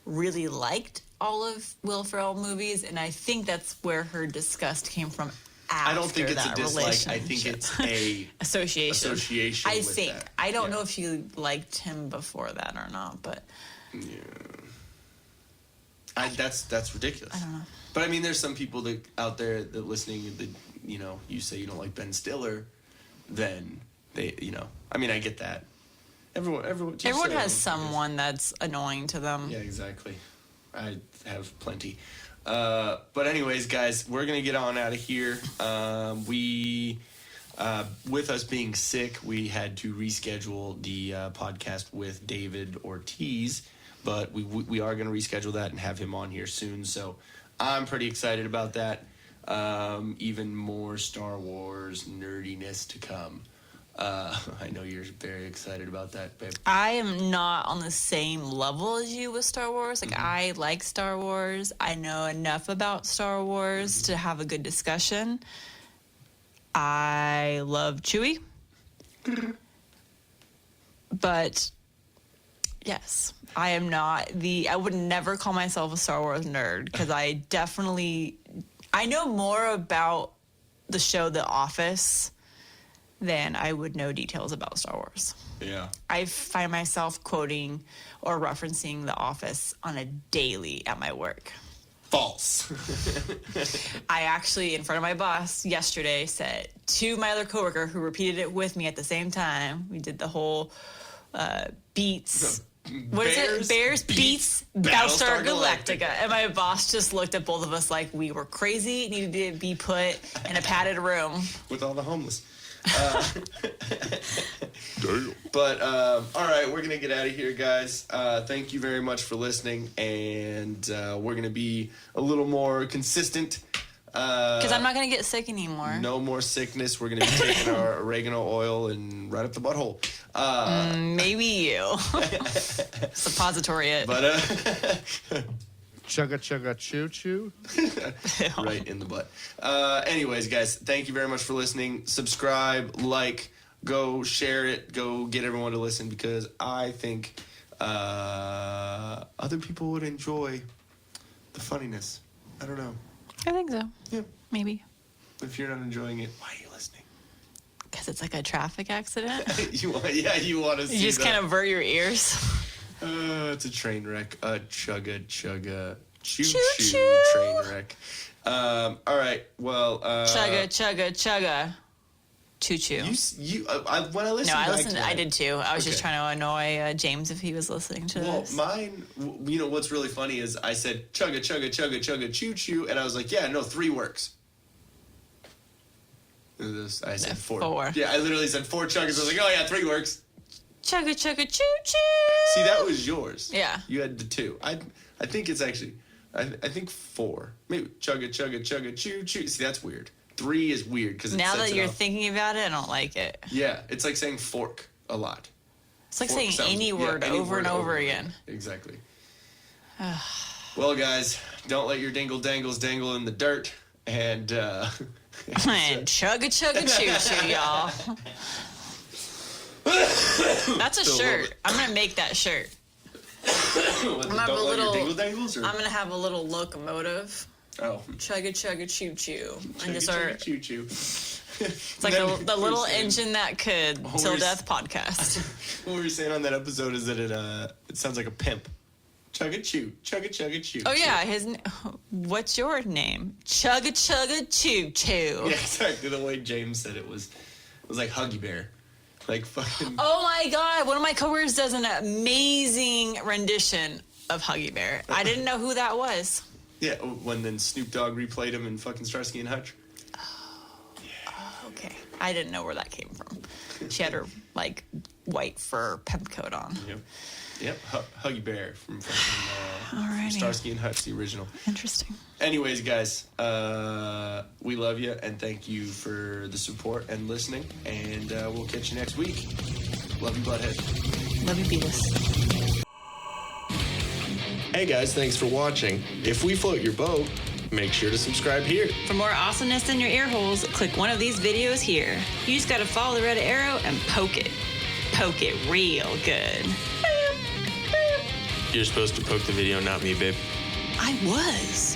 really liked all of Will Ferrell movies, and I think that's where her disgust came from. After I don't think it's a that dislike. I think it's a association. association. I with think. that. I don't know if she liked him before that or not, but that's ridiculous. I don't know. But I mean, there's some people that out there that listening that you say you don't like Ben Stiller, then they I mean, I get that. Everyone has someone that's annoying to them. Yeah, exactly. I have plenty. But anyways, guys, we're gonna get on out of here. With us being sick, we had to reschedule the podcast with David Ortiz, but we are gonna reschedule that and have him on here soon. So I'm pretty excited about that. Even more Star Wars nerdiness to come. I know you're very excited about that, babe. I am not on the same level as you with Star Wars. Like, I like Star Wars. I know enough about Star Wars to have a good discussion. I love Chewie. But, yes, I am not I would never call myself a Star Wars nerd because I know more about the show The Office than I would know details about Star Wars. Yeah. I find myself quoting or referencing The Office on a daily at my work. False. I actually, in front of my boss yesterday, said to my other coworker who repeated it with me at the same time, we did the whole Beats. What is it? Bears Beats Battlestar Galactica. And my boss just looked at both of us like we were crazy, needed to be put in a padded room. With all the homeless. But all right, we're gonna get out of here, guys. Thank you very much for listening, and we're gonna be a little more consistent because I'm not gonna get sick anymore. No more sickness. We're gonna be taking our oregano oil and right up the butthole. Maybe you. Suppository it. But Chugga chugga choo choo. right in the butt. Anyways, guys, thank you very much for listening. Subscribe, like, go share it, go get everyone to listen, because I think other people would enjoy the funniness. I don't know. I think so. Yeah. Maybe. If you're not enjoying it, why are you listening? Because it's like a traffic accident. you want to see You just kind of avert your ears. It's a train wreck. A chugga chugga choo Choo choo choo. train wreck. All right. Well. Chugga chugga chugga. Choo choo. When I listened. No, I back listened. to that, I did too. I was just Okay. trying to annoy James if he was listening to Well, this. mine. What's really funny is I said chugga chugga chugga chugga choo choo, and I was like, yeah, no, 3 works. I said 4. 4. Yeah, I literally said 4 chuggas. I was like, oh yeah, 3 works. Chugga chugga choo choo. See, that was yours. Yeah. You had the 2. I think it's actually, I think 4. Maybe chugga chugga chugga choo choo. See, that's weird. 3 is weird because Now that you're thinking about it, I don't like it. Yeah, it's like saying fork a lot. It's like Fork saying sounds- any word any over word and over again. Exactly. Well, guys, don't let your dingle dangles dangle in the dirt, and And chugga chugga choo choo, y'all. That's a Still love shirt. it. I'm gonna make that shirt. don't have a let little- your dingle dangles. Or? I'm gonna have a little locomotive. Oh, Chugga chugga choo choo. And just chugga choo choo. it's like the little engine that could till we're death podcast. What we were saying on that episode is that it sounds like a pimp. Chugga choo, chugga chugga choo. Oh yeah, what's your name? Chugga chugga choo choo. Yeah, exactly. The way James said it was like Huggy Bear, like fucking. Oh my god, one of my coworkers does an amazing rendition of Huggy Bear. I didn't know who that was. Yeah, when then Snoop Dogg replayed him in fucking Starsky and Hutch. Okay, I didn't know where that came from. She had her like white fur pimp coat on. Yep, Huggy Bear from Alrighty. Starsky and Hutch, the original. Interesting. Anyways, guys, we love you and thank you for the support and listening. And we'll catch you next week. Love you, Butthead. Love you, Beavis. Hey guys, thanks for watching. If we float your boat, make sure to subscribe here. For more awesomeness in your ear holes, click one of these videos here. You just gotta follow the red arrow and poke it. Poke it real good. You're supposed to poke the video, not me, babe. I was.